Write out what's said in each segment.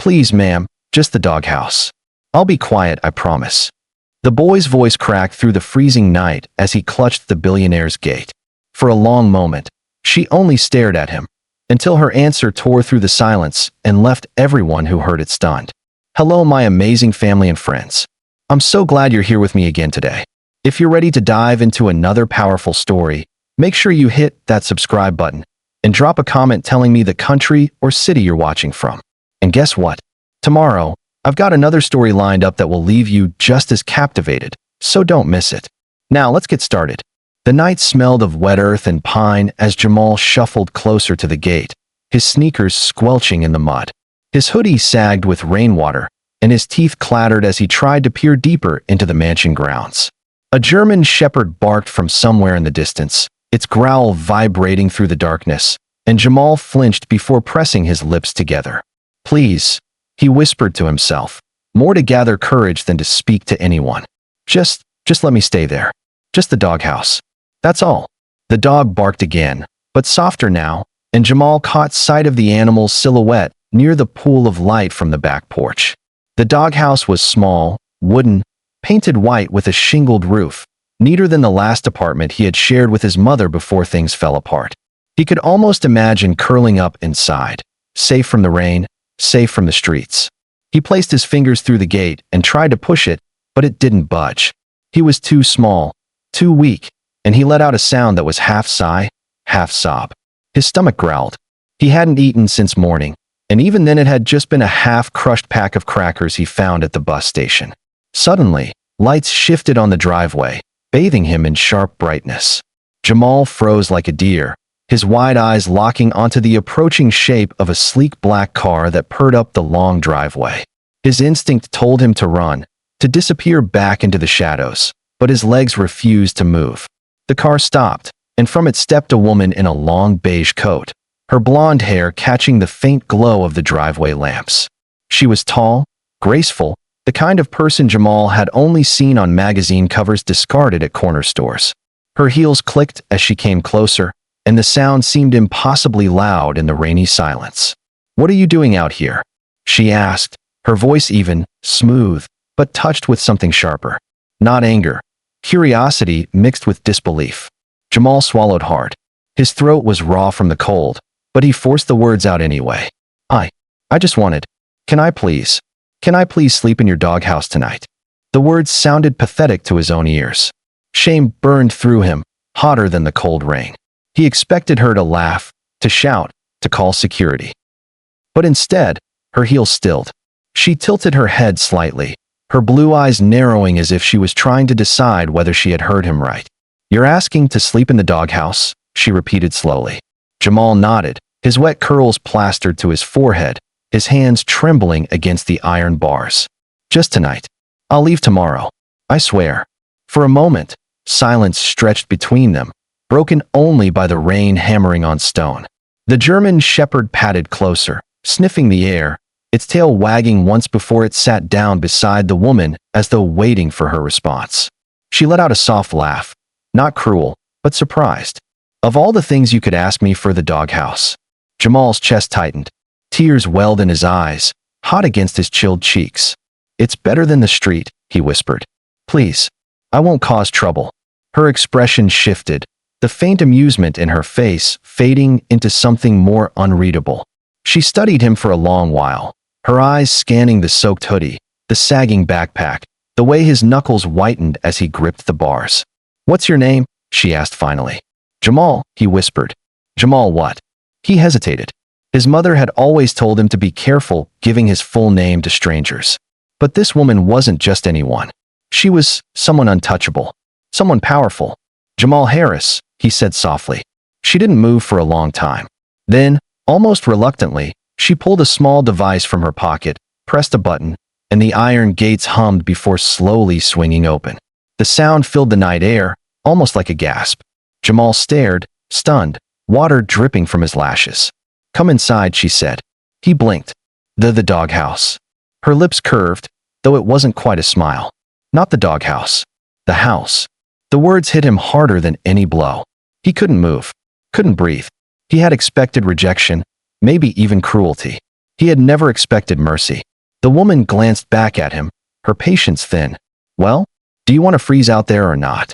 Please, ma'am, just the doghouse. I'll be quiet, I promise. The boy's voice cracked through the freezing night as he clutched the billionaire's gate. For a long moment, she only stared at him, until her answer tore through the silence and left everyone who heard it stunned. Hello, my amazing family and friends. I'm so glad you're here with me again today. If you're ready to dive into another powerful story, make sure you hit that subscribe button and drop a comment telling me the country or city you're watching from. And guess what? Tomorrow, I've got another story lined up that will leave you just as captivated, so don't miss it. Now, let's get started. The night smelled of wet earth and pine as Jamal shuffled closer to the gate, his sneakers squelching in the mud. His hoodie sagged with rainwater, and his teeth clattered as he tried to peer deeper into the mansion grounds. A German shepherd barked from somewhere in the distance, its growl vibrating through the darkness, and Jamal flinched before pressing his lips together. Please, he whispered to himself, more to gather courage than to speak to anyone. Just let me stay there. Just the doghouse. That's all. The dog barked again, but softer now, and Jamal caught sight of the animal's silhouette near the pool of light from the back porch. The doghouse was small, wooden, painted white with a shingled roof, neater than the last apartment he had shared with his mother before things fell apart. He could almost imagine curling up inside, safe from the rain, safe from the streets. He placed his fingers through the gate and tried to push it, but it didn't budge. He was too small, too weak, and he let out a sound that was half sigh, half sob. His stomach growled. He hadn't eaten since morning, and even then it had just been a half-crushed pack of crackers he found at the bus station. Suddenly, lights shifted on the driveway, bathing him in sharp brightness. Jamal froze like a deer, his wide eyes locking onto the approaching shape of a sleek black car that purred up the long driveway. His instinct told him to run, to disappear back into the shadows, but his legs refused to move. The car stopped, and from it stepped a woman in a long beige coat, her blonde hair catching the faint glow of the driveway lamps. She was tall, graceful, the kind of person Jamal had only seen on magazine covers discarded at corner stores. Her heels clicked as she came closer, and the sound seemed impossibly loud in the rainy silence. "What are you doing out here?" she asked, her voice even, smooth, but touched with something sharper. Not anger. Curiosity mixed with disbelief. Jamal swallowed hard. His throat was raw from the cold, but he forced the words out anyway. I just wanted. Can I please sleep in your doghouse tonight?" The words sounded pathetic to his own ears. Shame burned through him, hotter than the cold rain. He expected her to laugh, to shout, to call security. But instead, her heels stilled. She tilted her head slightly, her blue eyes narrowing as if she was trying to decide whether she had heard him right. "You're asking to sleep in the doghouse?" she repeated slowly. Jamal nodded, his wet curls plastered to his forehead, his hands trembling against the iron bars. "Just tonight. I'll leave tomorrow. I swear." For a moment, silence stretched between them, broken only by the rain hammering on stone. The German shepherd padded closer, sniffing the air, its tail wagging once before it sat down beside the woman as though waiting for her response. She let out a soft laugh, not cruel, but surprised. "Of all the things you could ask me for the doghouse." Jamal's chest tightened. Tears welled in his eyes, hot against his chilled cheeks. "It's better than the street," he whispered. "Please. I won't cause trouble." Her expression shifted, the faint amusement in her face fading into something more unreadable. She studied him for a long while, her eyes scanning the soaked hoodie, the sagging backpack, the way his knuckles whitened as he gripped the bars. "What's your name?" she asked finally. "Jamal," he whispered. "Jamal what?" He hesitated. His mother had always told him to be careful giving his full name to strangers. But this woman wasn't just anyone. She was someone untouchable, someone powerful. "Jamal Harris," he said softly. She didn't move for a long time. Then, almost reluctantly, she pulled a small device from her pocket, pressed a button, and the iron gates hummed before slowly swinging open. The sound filled the night air, almost like a gasp. Jamal stared, stunned, water dripping from his lashes. "Come inside," she said. He blinked. The doghouse. Her lips curved, though it wasn't quite a smile. Not the doghouse. The house. The words hit him harder than any blow. He couldn't move, couldn't breathe. He had expected rejection, maybe even cruelty. He had never expected mercy. The woman glanced back at him, her patience thin. Well, do you want to freeze out there or not?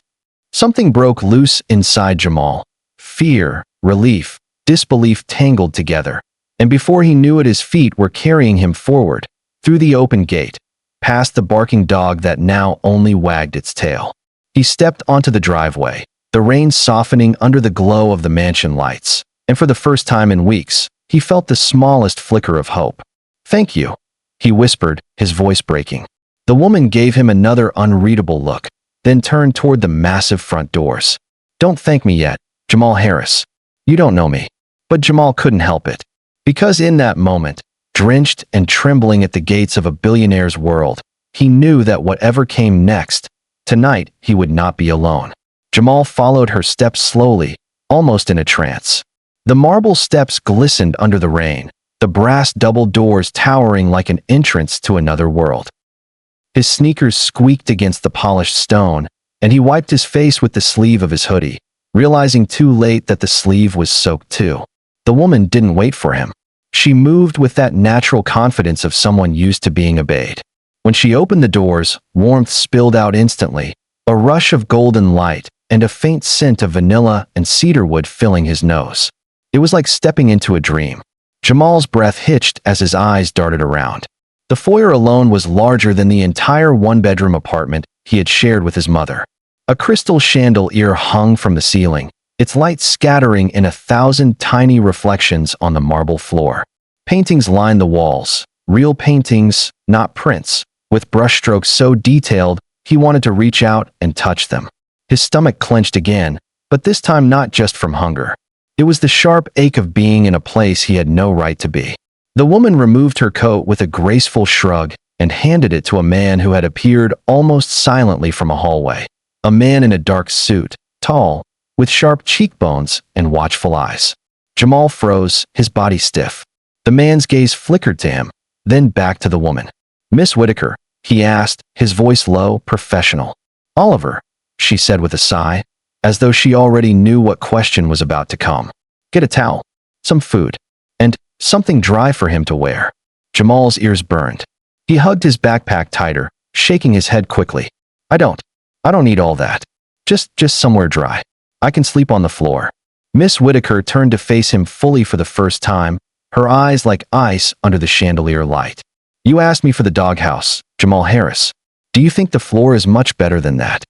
Something broke loose inside Jamal. Fear, relief, disbelief tangled together. And before he knew it, his feet were carrying him forward, through the open gate, past the barking dog that now only wagged its tail. He stepped onto the driveway, the rain softening under the glow of the mansion lights, and for the first time in weeks, he felt the smallest flicker of hope. Thank you, he whispered, his voice breaking. The woman gave him another unreadable look, then turned toward the massive front doors. Don't thank me yet, Jamal Harris. You don't know me. But Jamal couldn't help it. Because in that moment, drenched and trembling at the gates of a billionaire's world, he knew that whatever came next, tonight he would not be alone. Jamal followed her steps slowly, almost in a trance. The marble steps glistened under the rain, the brass double doors towering like an entrance to another world. His sneakers squeaked against the polished stone, and he wiped his face with the sleeve of his hoodie, realizing too late that the sleeve was soaked too. The woman didn't wait for him. She moved with that natural confidence of someone used to being obeyed. When she opened the doors, warmth spilled out instantly, a rush of golden light and a faint scent of vanilla and cedarwood filling his nose. It was like stepping into a dream. Jamal's breath hitched as his eyes darted around. The foyer alone was larger than the entire one-bedroom apartment he had shared with his mother. A crystal chandelier hung from the ceiling, its light scattering in 1,000 tiny reflections on the marble floor. Paintings lined the walls, real paintings, not prints, with brushstrokes so detailed he wanted to reach out and touch them. His stomach clenched again, but this time not just from hunger. It was the sharp ache of being in a place he had no right to be. The woman removed her coat with a graceful shrug and handed it to a man who had appeared almost silently from a hallway. A man in a dark suit, tall, with sharp cheekbones and watchful eyes. Jamal froze, his body stiff. The man's gaze flickered to him, then back to the woman. Miss Whitaker, he asked, his voice low, professional. Oliver, she said with a sigh, as though she already knew what question was about to come. Get a towel, some food, and something dry for him to wear. Jamal's ears burned. He hugged his backpack tighter, shaking his head quickly. I don't need all that. Just somewhere dry. I can sleep on the floor. Miss Whitaker turned to face him fully for the first time, her eyes like ice under the chandelier light. You asked me for the doghouse, Jamal Harris. Do you think the floor is much better than that?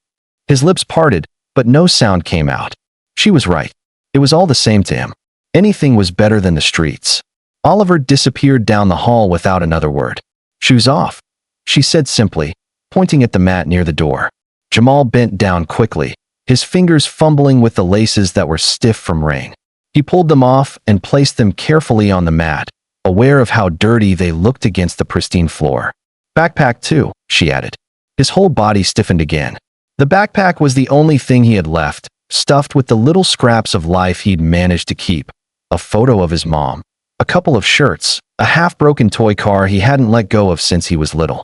His lips parted, but no sound came out. She was right. It was all the same to him. Anything was better than the streets. Oliver disappeared down the hall without another word. Shoes off, she said simply, pointing at the mat near the door. Jamal bent down quickly, his fingers fumbling with the laces that were stiff from rain. He pulled them off and placed them carefully on the mat, aware of how dirty they looked against the pristine floor. Backpack too, she added. His whole body stiffened again. The backpack was the only thing he had left, stuffed with the little scraps of life he'd managed to keep. A photo of his mom, a couple of shirts, a half-broken toy car he hadn't let go of since he was little.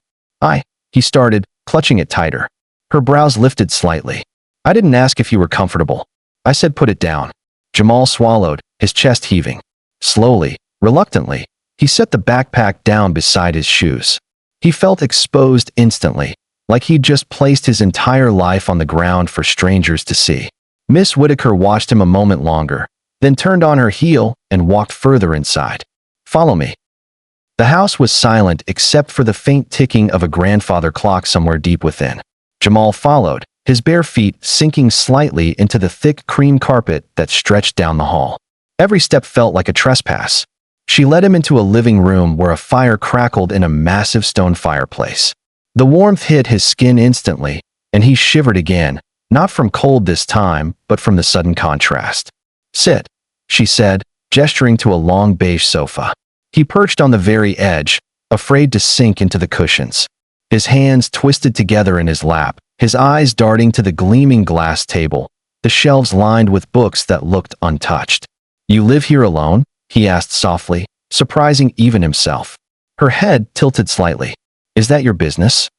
He started, clutching it tighter. Her brows lifted slightly. I didn't ask if you were comfortable. I said put it down. Jamal swallowed, his chest heaving. Slowly, reluctantly, he set the backpack down beside his shoes. He felt exposed instantly, like he'd just placed his entire life on the ground for strangers to see. Miss Whitaker watched him a moment longer, then turned on her heel and walked further inside. Follow me. The house was silent except for the faint ticking of a grandfather clock somewhere deep within. Jamal followed, his bare feet sinking slightly into the thick cream carpet that stretched down the hall. Every step felt like a trespass. She led him into a living room where a fire crackled in a massive stone fireplace. The warmth hit his skin instantly, and he shivered again, not from cold this time, but from the sudden contrast. Sit, she said, gesturing to a long beige sofa. He perched on the very edge, afraid to sink into the cushions. His hands twisted together in his lap, his eyes darting to the gleaming glass table, the shelves lined with books that looked untouched. You live here alone? He asked softly, surprising even himself. Her head tilted slightly. Is that your business?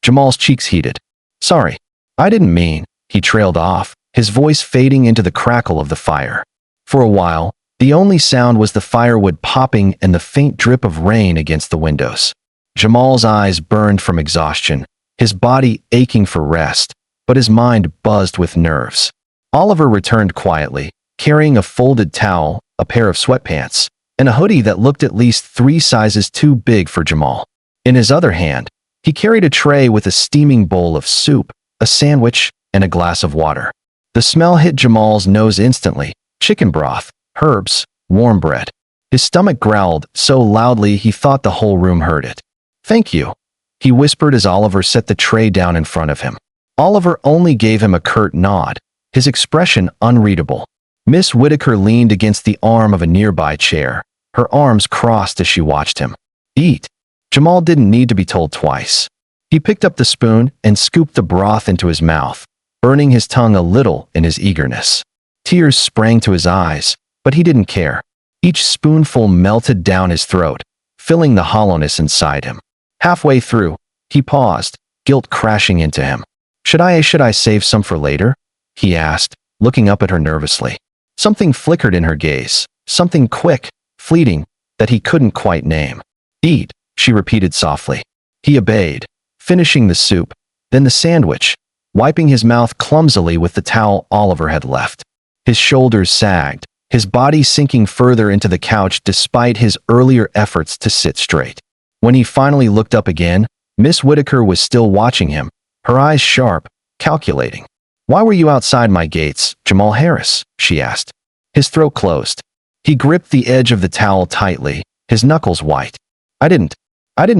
Jamal's cheeks heated. Sorry, I didn't mean, he trailed off, his voice fading into the crackle of the fire. For a while, The only sound was the firewood popping and the faint drip of rain against the windows. Jamal's eyes burned from exhaustion, his body aching for rest, but his mind buzzed with nerves. Oliver returned quietly, carrying a folded towel, a pair of sweatpants, and a hoodie that looked at least 3 sizes too big for Jamal. In his other hand, he carried a tray with a steaming bowl of soup, a sandwich, and a glass of water. The smell hit Jamal's nose instantly: chicken broth, herbs, warm bread. His stomach growled so loudly he thought the whole room heard it. "Thank you," he whispered as Oliver set the tray down in front of him. Oliver only gave him a curt nod, his expression unreadable. Miss Whitaker leaned against the arm of a nearby chair, her arms crossed as she watched him. "Eat." Jamal didn't need to be told twice. He picked up the spoon and scooped the broth into his mouth, burning his tongue a little in his eagerness. Tears sprang to his eyes, but he didn't care. Each spoonful melted down his throat, filling the hollowness inside him. Halfway through, he paused, guilt crashing into him. Should I save some for later?" he asked, looking up at her nervously. Something flickered in her gaze, something quick, fleeting, that he couldn't quite name. "Eat," she repeated softly. He obeyed, finishing the soup, then the sandwich, wiping his mouth clumsily with the towel Oliver had left. His shoulders sagged, his body sinking further into the couch despite his earlier efforts to sit straight. When he finally looked up again, Miss Whitaker was still watching him, her eyes sharp, calculating. "Why were you outside my gates, Jamal Harris?" she asked. His throat closed. He gripped the edge of the towel tightly, his knuckles white. I didn't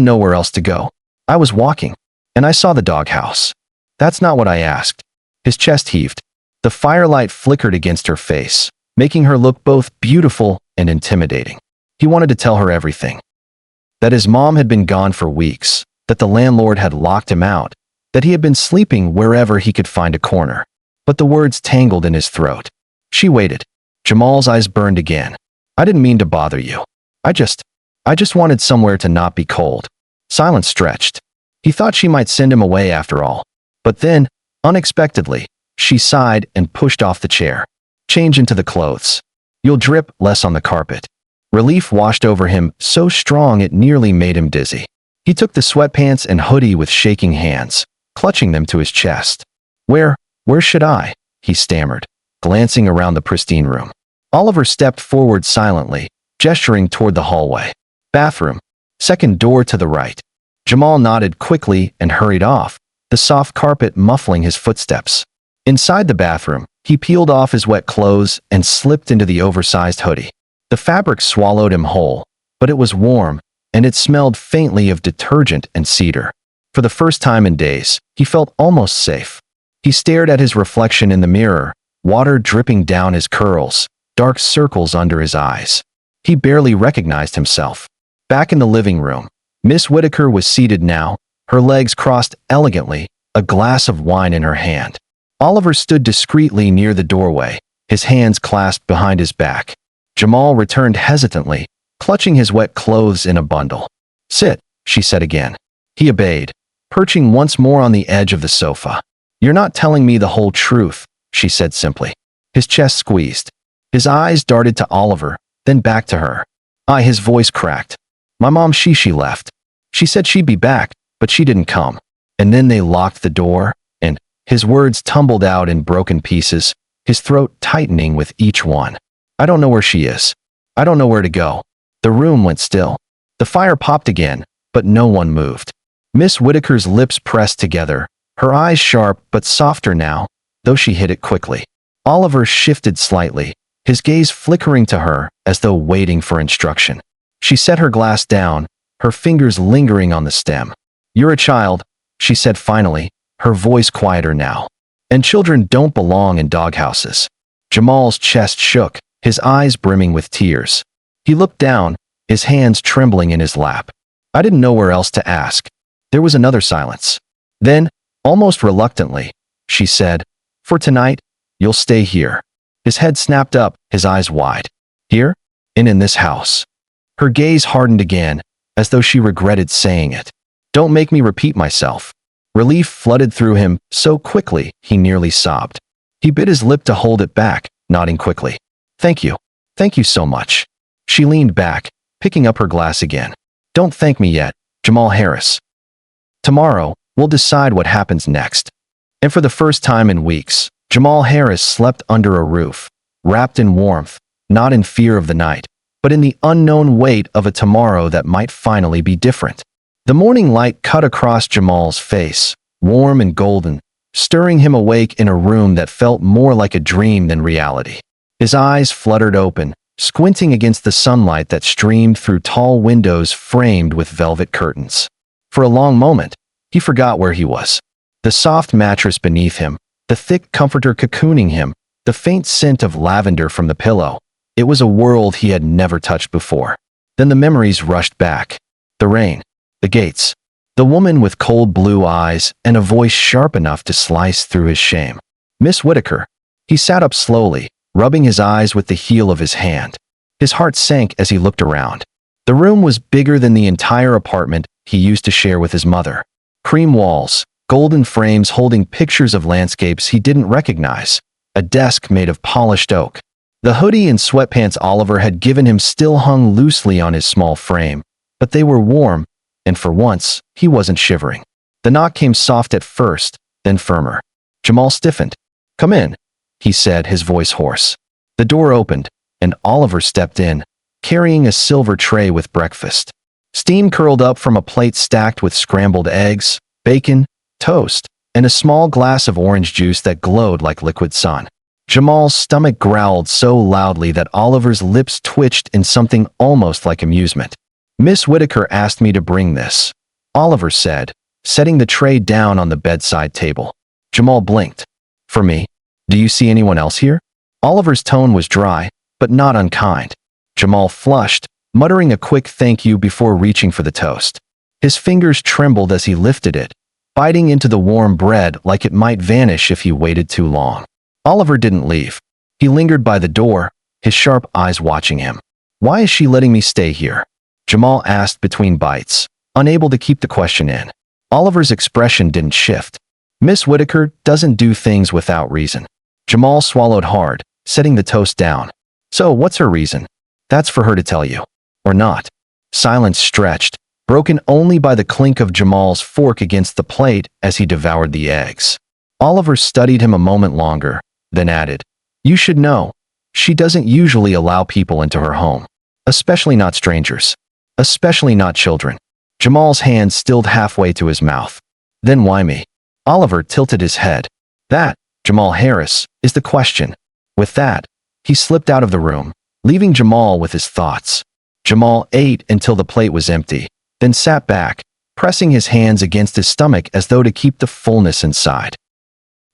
know where else to go. I was walking, and I saw the doghouse. That's not what I asked." His chest heaved. The firelight flickered against her face, making her look both beautiful and intimidating. He wanted to tell her everything. That his mom had been gone for weeks, that the landlord had locked him out, that he had been sleeping wherever he could find a corner. But the words tangled in his throat. She waited. Jamal's eyes burned again. "I didn't mean to bother you. I just wanted somewhere to not be cold." Silence stretched. He thought she might send him away after all. But then, unexpectedly, she sighed and pushed off the chair. "Change into the clothes. You'll drip less on the carpet." Relief washed over him, so strong it nearly made him dizzy. He took the sweatpants and hoodie with shaking hands, clutching them to his chest. Where should I?" he stammered, glancing around the pristine room. Oliver stepped forward silently, gesturing toward the hallway. "Bathroom. Second door to the right." Jamal nodded quickly and hurried off, the soft carpet muffling his footsteps. Inside the bathroom, he peeled off his wet clothes and slipped into the oversized hoodie. The fabric swallowed him whole, but it was warm, and it smelled faintly of detergent and cedar. For the first time in days, he felt almost safe. He stared at his reflection in the mirror, water dripping down his curls, dark circles under his eyes. He barely recognized himself. Back in the living room, Miss Whitaker was seated now, her legs crossed elegantly, a glass of wine in her hand. Oliver stood discreetly near the doorway, his hands clasped behind his back. Jamal returned hesitantly, clutching his wet clothes in a bundle. "Sit," she said again. He obeyed, perching once more on the edge of the sofa. "You're not telling me the whole truth," she said simply. His chest squeezed. His eyes darted to Oliver, then back to her. His voice cracked. "My mom, she left. She said she'd be back, but she didn't come. And then they locked the door," and his words tumbled out in broken pieces, his throat tightening with each one. "I don't know where she is. I don't know where to go." The room went still. The fire popped again, but no one moved. Miss Whitaker's lips pressed together, her eyes sharp but softer now, though she hid it quickly. Oliver shifted slightly, his gaze flickering to her as though waiting for instruction. She set her glass down, her fingers lingering on the stem. "You're a child," she said finally, her voice quieter now. "And children don't belong in doghouses." Jamal's chest shook, his eyes brimming with tears. He looked down, his hands trembling in his lap. "I didn't know where else to ask." There was another silence. Then, almost reluctantly, she said, "For tonight, you'll stay here." His head snapped up, his eyes wide. "Here? In this house?" Her gaze hardened again, as though she regretted saying it. "Don't make me repeat myself." Relief flooded through him so quickly he nearly sobbed. He bit his lip to hold it back, nodding quickly. Thank you. Thank you so much. She leaned back, picking up her glass again. Don't thank me yet, Jamal Harris. Tomorrow, we'll decide what happens next. And for the first time in weeks, Jamal Harris slept under a roof, wrapped in warmth, not in fear of the night, but in the unknown weight of a tomorrow that might finally be different. The morning light cut across Jamal's face, warm and golden, stirring him awake in a room that felt more like a dream than reality. His eyes fluttered open, squinting against the sunlight that streamed through tall windows framed with velvet curtains. For a long moment, he forgot where he was. The soft mattress beneath him, the thick comforter cocooning him, the faint scent of lavender from the pillow. It was a world he had never touched before. Then the memories rushed back. The rain, the gates, the woman with cold blue eyes and a voice sharp enough to slice through his shame. Miss Whitaker. He sat up slowly, rubbing his eyes with the heel of his hand. His heart sank as he looked around. The room was bigger than the entire apartment he used to share with his mother. Cream walls, golden frames holding pictures of landscapes he didn't recognize, a desk made of polished oak. The hoodie and sweatpants Oliver had given him still hung loosely on his small frame, but they were warm, and for once, he wasn't shivering. The knock came soft at first, then firmer. Jamal stiffened. "Come in," he said, his voice hoarse. The door opened, and Oliver stepped in, carrying a silver tray with breakfast. Steam curled up from a plate stacked with scrambled eggs, bacon, toast, and a small glass of orange juice that glowed like liquid sun. Jamal's stomach growled so loudly that Oliver's lips twitched in something almost like amusement. "Miss Whitaker asked me to bring this," Oliver said, setting the tray down on the bedside table. Jamal blinked. "For me? Do you see anyone else here?" Oliver's tone was dry, but not unkind. Jamal flushed, muttering a quick thank you before reaching for the toast. His fingers trembled as he lifted it, biting into the warm bread like it might vanish if he waited too long. Oliver didn't leave. He lingered by the door, his sharp eyes watching him. "Why is she letting me stay here?" Jamal asked between bites, unable to keep the question in. Oliver's expression didn't shift. "Miss Whitaker doesn't do things without reason." Jamal swallowed hard, setting the toast down. "So what's her reason?" "That's for her to tell you. Or not." Silence stretched, broken only by the clink of Jamal's fork against the plate as he devoured the eggs. Oliver studied him a moment longer, then added, "You should know. She doesn't usually allow people into her home. Especially not strangers. Especially not children." Jamal's hand stilled halfway to his mouth. "Then why me?" Oliver tilted his head. "That, Jamal Harris, is the question." With that, he slipped out of the room, leaving Jamal with his thoughts. Jamal ate until the plate was empty, then sat back, pressing his hands against his stomach as though to keep the fullness inside.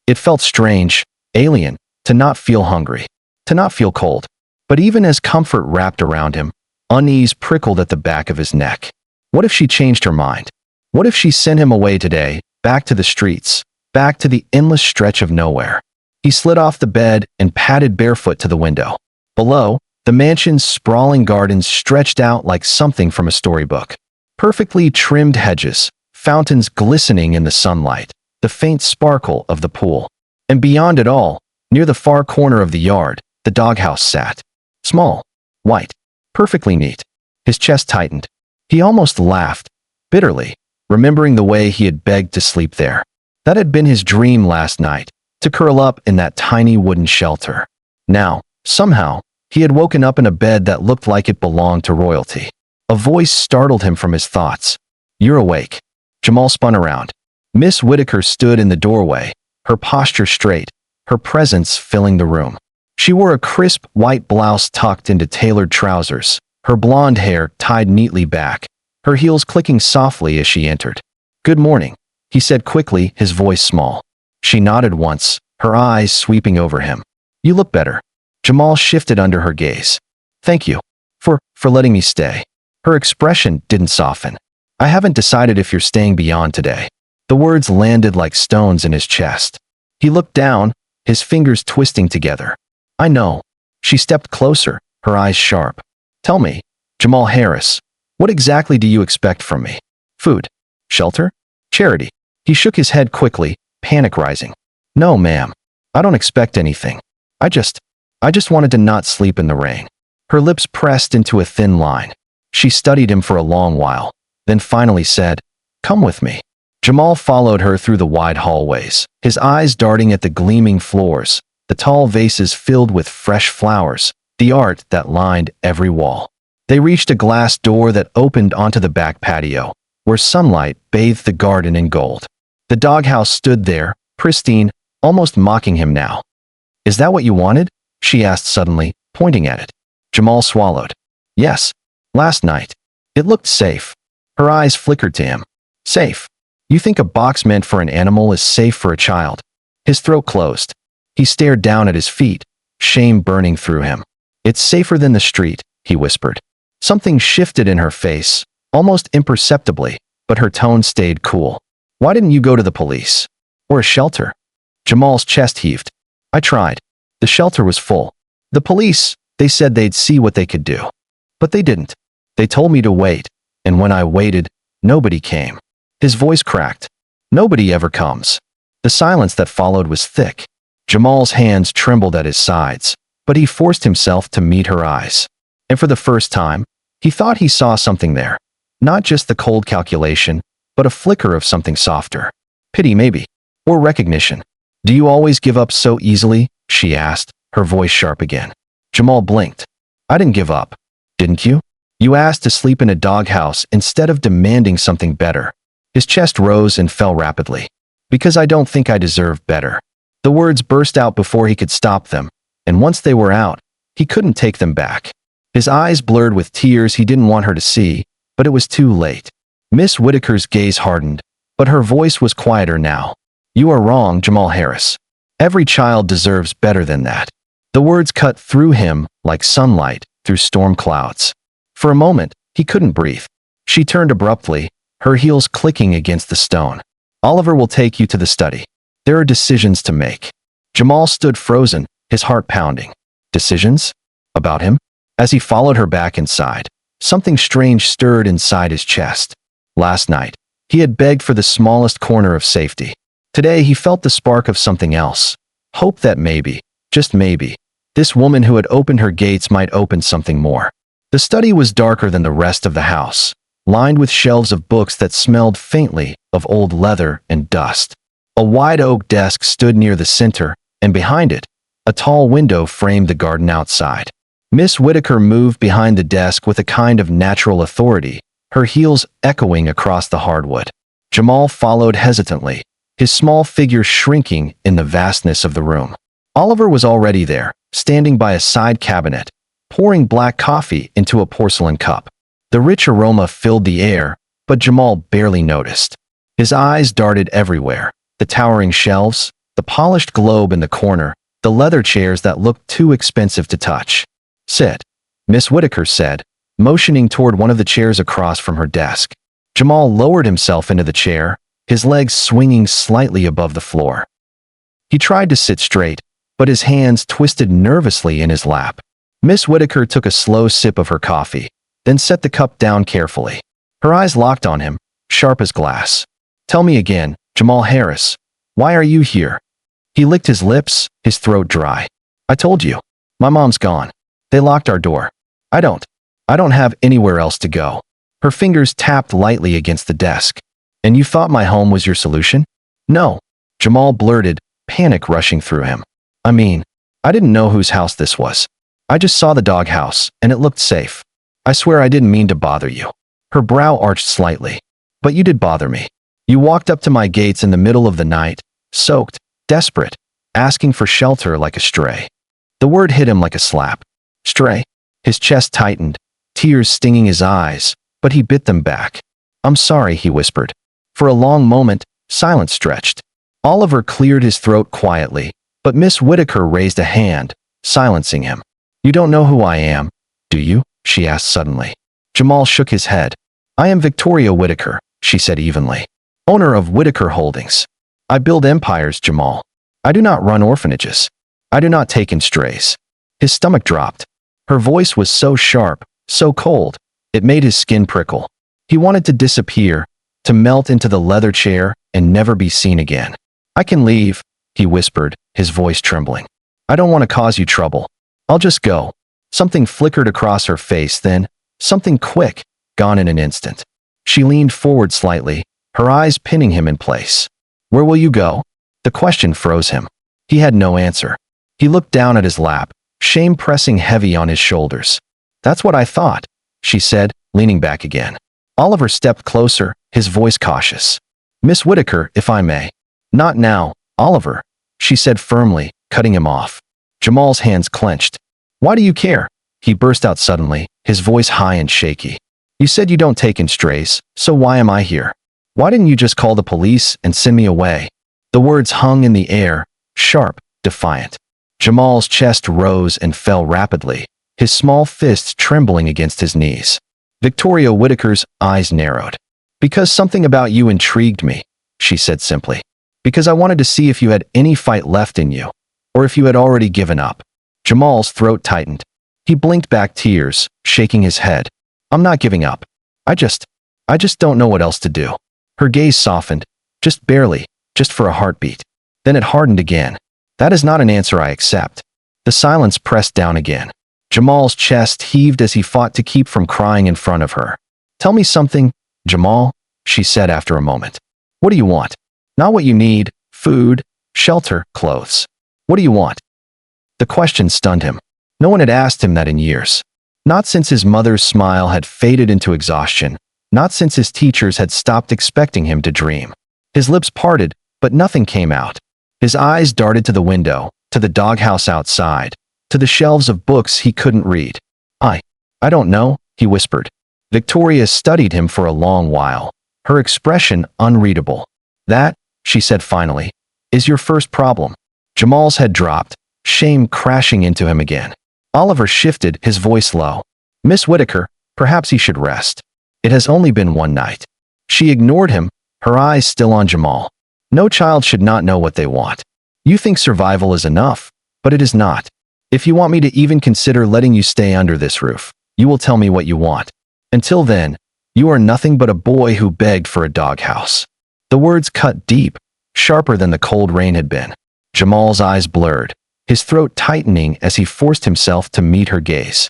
It felt strange, alien, to not feel hungry, to not feel cold. But even as comfort wrapped around him, unease prickled at the back of his neck. What if she changed her mind? What if she sent him away today, back to the streets, back to the endless stretch of nowhere? He slid off the bed and padded barefoot to the window. Below, the mansion's sprawling gardens stretched out like something from a storybook. Perfectly trimmed hedges, fountains glistening in the sunlight, the faint sparkle of the pool. And beyond it all, near the far corner of the yard, the doghouse sat. Small, white, perfectly neat. His chest tightened. He almost laughed, bitterly, remembering the way he had begged to sleep there. That had been his dream last night, to curl up in that tiny wooden shelter. Now, somehow, he had woken up in a bed that looked like it belonged to royalty. A voice startled him from his thoughts. "You're awake." Jamal spun around. Miss Whitaker stood in the doorway, her posture straight, her presence filling the room. She wore a crisp white blouse tucked into tailored trousers, her blonde hair tied neatly back, her heels clicking softly as she entered. "Good morning," he said quickly, his voice small. She nodded once, her eyes sweeping over him. "You look better." Jamal shifted under her gaze. "Thank you. For letting me stay." Her expression didn't soften. "I haven't decided if you're staying beyond today." The words landed like stones in his chest. He looked down, his fingers twisting together. "I know." She stepped closer, her eyes sharp. "Tell me, Jamal Harris, what exactly do you expect from me? Food? Shelter? Charity?" He shook his head quickly, panic rising. "No, ma'am. I don't expect anything. I just wanted to not sleep in the rain." Her lips pressed into a thin line. She studied him for a long while, then finally said, "Come with me." Jamal followed her through the wide hallways, his eyes darting at the gleaming floors, the tall vases filled with fresh flowers, the art that lined every wall. They reached a glass door that opened onto the back patio, where sunlight bathed the garden in gold. The doghouse stood there, pristine, almost mocking him now. "Is that what you wanted?" she asked suddenly, pointing at it. Jamal swallowed. "Yes. Last night. It looked safe." Her eyes flickered to him. "Safe? You think a box meant for an animal is safe for a child?" His throat closed. He stared down at his feet, shame burning through him. "It's safer than the street," he whispered. Something shifted in her face, almost imperceptibly, but her tone stayed cool. "Why didn't you go to the police? Or a shelter?" Jamal's chest heaved. "I tried. The shelter was full. The police, they said they'd see what they could do. But they didn't. They told me to wait, and when I waited, nobody came." His voice cracked. "Nobody ever comes." The silence that followed was thick. Jamal's hands trembled at his sides, but he forced himself to meet her eyes. And for the first time, he thought he saw something there. Not just the cold calculation, but a flicker of something softer. Pity maybe. Or recognition. "Do you always give up so easily?" she asked, her voice sharp again. Jamal blinked. "I didn't give up. Didn't you? You asked to sleep in a doghouse instead of demanding something better." His chest rose and fell rapidly. "Because I don't think I deserve better." The words burst out before he could stop them, and once they were out, he couldn't take them back. His eyes blurred with tears he didn't want her to see, but it was too late. Miss Whitaker's gaze hardened, but her voice was quieter now. "You are wrong, Jamal Harris. Every child deserves better than that." The words cut through him like sunlight through storm clouds. For a moment, he couldn't breathe. She turned abruptly, her heels clicking against the stone. "Oliver will take you to the study. There are decisions to make." Jamal stood frozen, his heart pounding. Decisions? About him? As he followed her back inside, something strange stirred inside his chest. Last night, he had begged for the smallest corner of safety. Today he felt the spark of something else. Hope that maybe, just maybe, this woman who had opened her gates might open something more. The study was darker than the rest of the house, lined with shelves of books that smelled faintly of old leather and dust. A wide oak desk stood near the center, and behind it, a tall window framed the garden outside. Miss Whitaker moved behind the desk with a kind of natural authority, her heels echoing across the hardwood. Jamal followed hesitantly, his small figure shrinking in the vastness of the room. Oliver was already there, standing by a side cabinet, pouring black coffee into a porcelain cup. The rich aroma filled the air, but Jamal barely noticed. His eyes darted everywhere. The towering shelves, the polished globe in the corner, the leather chairs that looked too expensive to touch. "Sit," Miss Whitaker said, motioning toward one of the chairs across from her desk. Jamal lowered himself into the chair, his legs swinging slightly above the floor. He tried to sit straight, but his hands twisted nervously in his lap. Miss Whitaker took a slow sip of her coffee, then set the cup down carefully. Her eyes locked on him, sharp as glass. "Tell me again, Jamal Harris, why are you here?" He licked his lips, his throat dry. "I told you. My mom's gone. They locked our door. I don't have anywhere else to go." Her fingers tapped lightly against the desk. "And you thought my home was your solution?" "No," Jamal blurted, panic rushing through him. "I mean, I didn't know whose house this was. I just saw the doghouse, and it looked safe. I swear I didn't mean to bother you." Her brow arched slightly. "But you did bother me. You walked up to my gates in the middle of the night, soaked, desperate, asking for shelter like a stray." The word hit him like a slap. Stray. His chest tightened, tears stinging his eyes, but he bit them back. "I'm sorry," he whispered. For a long moment, silence stretched. Oliver cleared his throat quietly, but Miss Whitaker raised a hand, silencing him. "You don't know who I am, do you?" she asked suddenly. Jamal shook his head. "I am Victoria Whitaker," she said evenly. "Owner of Whitaker Holdings. I build empires, Jamal. I do not run orphanages. I do not take in strays." His stomach dropped. Her voice was so sharp, so cold, it made his skin prickle. He wanted to disappear, to melt into the leather chair and never be seen again. "I can leave," he whispered, his voice trembling. "I don't want to cause you trouble. I'll just go. Something flickered across her face then, something quick, gone in an instant. She leaned forward slightly, her eyes pinning him in place. Where will you go? The question froze him. He had no answer. He looked down at his lap, shame pressing heavy on his shoulders. That's what I thought, she said, leaning back again. Oliver stepped closer, his voice cautious. Miss Whitaker, if I may. Not now, Oliver, she said firmly, cutting him off. Jamal's hands clenched. Why do you care? He burst out suddenly, his voice high and shaky. You said you don't take in strays, so why am I here? Why didn't you just call the police and send me away? The words hung in the air, sharp, defiant. Jamal's chest rose and fell rapidly, his small fists trembling against his knees. Victoria Whitaker's eyes narrowed. Because something about you intrigued me, she said simply. Because I wanted to see if you had any fight left in you, or if you had already given up. Jamal's throat tightened. He blinked back tears, shaking his head. I'm not giving up. I just don't know what else to do. Her gaze softened, just barely, just for a heartbeat. Then it hardened again. That is not an answer I accept. The silence pressed down again. Jamal's chest heaved as he fought to keep from crying in front of her. Tell me something, Jamal, she said after a moment. What do you want? Not what you need, food, shelter, clothes. What do you want? The question stunned him. No one had asked him that in years. Not since his mother's smile had faded into exhaustion, not since his teachers had stopped expecting him to dream. His lips parted, but nothing came out. His eyes darted to the window, to the doghouse outside, to the shelves of books he couldn't read. I don't know, he whispered. Victoria studied him for a long while, her expression unreadable. That, she said finally, is your first problem. Jamal's head dropped, shame crashing into him again. Oliver shifted, his voice low. Miss Whitaker, perhaps he should rest. It has only been one night. She ignored him, her eyes still on Jamal. No child should not know what they want. You think survival is enough, but it is not. If you want me to even consider letting you stay under this roof, you will tell me what you want. Until then, you are nothing but a boy who begged for a doghouse. The words cut deep, sharper than the cold rain had been. Jamal's eyes blurred, his throat tightening as he forced himself to meet her gaze.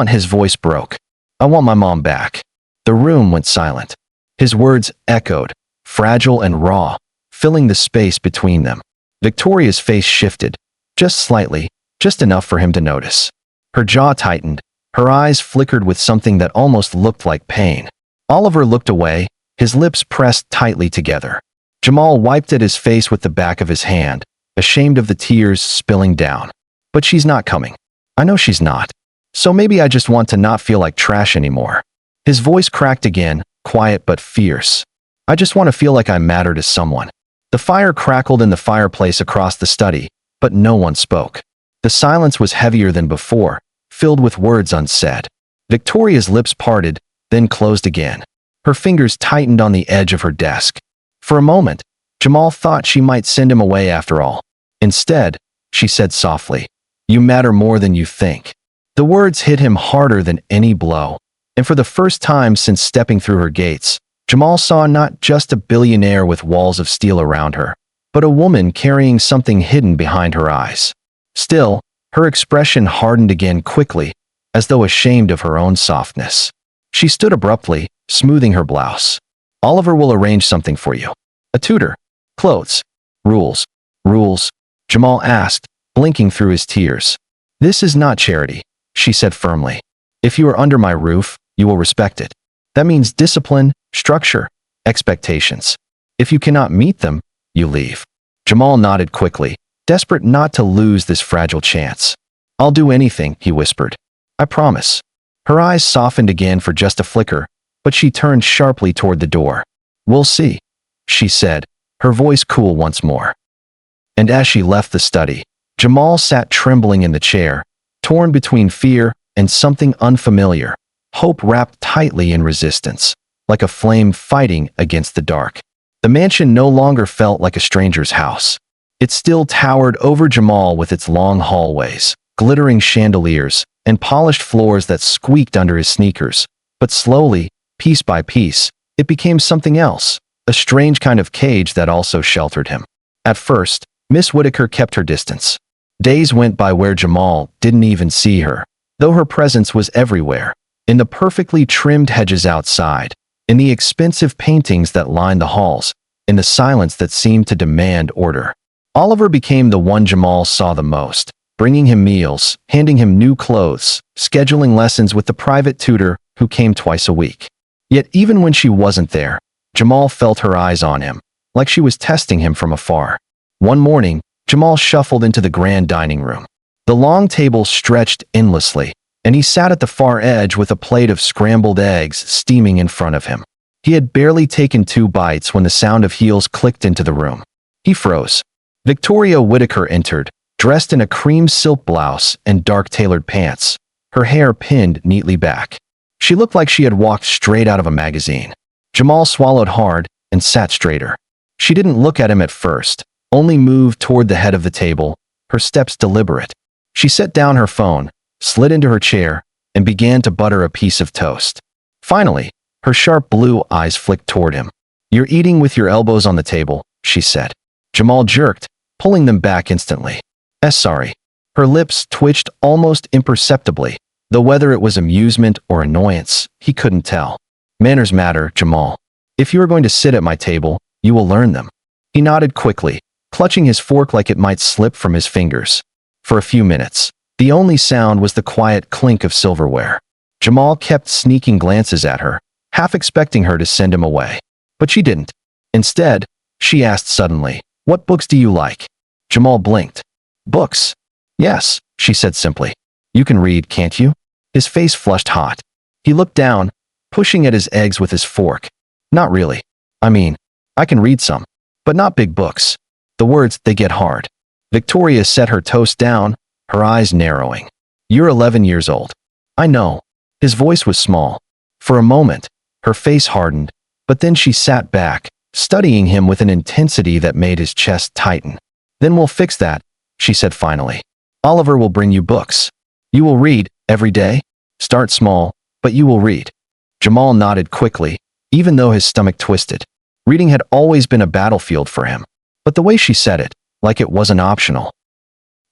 His voice broke. I want my mom back. The room went silent. His words echoed, fragile and raw, filling the space between them. Victoria's face shifted, just slightly, just enough for him to notice. Her jaw tightened, her eyes flickered with something that almost looked like pain. Oliver looked away, his lips pressed tightly together. Jamal wiped at his face with the back of his hand, ashamed of the tears spilling down. But she's not coming. I know she's not. So maybe I just want to not feel like trash anymore. His voice cracked again, quiet but fierce. I just want to feel like I matter to someone. The fire crackled in the fireplace across the study, but no one spoke. The silence was heavier than before, filled with words unsaid. Victoria's lips parted, then closed again. Her fingers tightened on the edge of her desk. For a moment, Jamal thought she might send him away after all. Instead, she said softly, "You matter more than you think." The words hit him harder than any blow, and for the first time since stepping through her gates, Jamal saw not just a billionaire with walls of steel around her, but a woman carrying something hidden behind her eyes. Still, her expression hardened again quickly, as though ashamed of her own softness. She stood abruptly, smoothing her blouse. Oliver will arrange something for you. A tutor. Clothes. Rules. Rules. Jamal asked, blinking through his tears. This is not charity, she said firmly. If you are under my roof, you will respect it. That means discipline, structure, expectations. If you cannot meet them, you leave. Jamal nodded quickly, desperate not to lose this fragile chance. I'll do anything, he whispered. I promise. Her eyes softened again for just a flicker, but she turned sharply toward the door. We'll see, she said, her voice cool once more. And as she left the study, Jamal sat trembling in the chair, torn between fear and something unfamiliar, hope wrapped tightly in resistance, like a flame fighting against the dark. The mansion no longer felt like a stranger's house. It still towered over Jamal with its long hallways, glittering chandeliers, and polished floors that squeaked under his sneakers. But slowly, piece by piece, it became something else, a strange kind of cage that also sheltered him. At first, Miss Whitaker kept her distance. Days went by where Jamal didn't even see her. though her presence was everywhere, in the perfectly trimmed hedges outside, in the expensive paintings that lined the halls, in the silence that seemed to demand order. Oliver became the one Jamal saw the most, bringing him meals, handing him new clothes, scheduling lessons with the private tutor who came twice a week. Yet even when she wasn't there, Jamal felt her eyes on him, like she was testing him from afar. One morning, Jamal shuffled into the grand dining room. The long table stretched endlessly, and he sat at the far edge with a plate of scrambled eggs steaming in front of him. He had barely taken 2 bites when the sound of heels clicked into the room. He froze. Victoria Whitaker entered, dressed in a cream silk blouse and dark tailored pants, her hair pinned neatly back. She looked like she had walked straight out of a magazine. Jamal swallowed hard and sat straighter. She didn't look at him at first, only moved toward the head of the table, her steps deliberate. She set down her phone, slid into her chair, and began to butter a piece of toast. Finally, her sharp blue eyes flicked toward him. "You're eating with your elbows on the table," she said. Jamal jerked, pulling them back instantly. Sorry." Her lips twitched almost imperceptibly, though whether it was amusement or annoyance, he couldn't tell. "Manners matter, Jamal. If you are going to sit at my table, you will learn them." He nodded quickly, clutching his fork like it might slip from his fingers. For a few minutes, the only sound was the quiet clink of silverware. Jamal kept sneaking glances at her, half expecting her to send him away. But she didn't. Instead, she asked suddenly, "What books do you like?" Jamal blinked. "Books? Yes," she said simply. "You can read, can't you?" His face flushed hot. He looked down, pushing at his eggs with his fork. "Not really. I mean, I can read some, but not big books. The words, they get hard." Victoria set her toast down, her eyes narrowing. "You're 11 years old." "I know." His voice was small. For a moment, her face hardened, but then she sat back, studying him with an intensity that made his chest tighten. "Then we'll fix that," she said finally. "Oliver will bring you books. You will read, every day? Start small, but you will read." Jamal nodded quickly, even though his stomach twisted. Reading had always been a battlefield for him, but the way she said it, like it wasn't optional,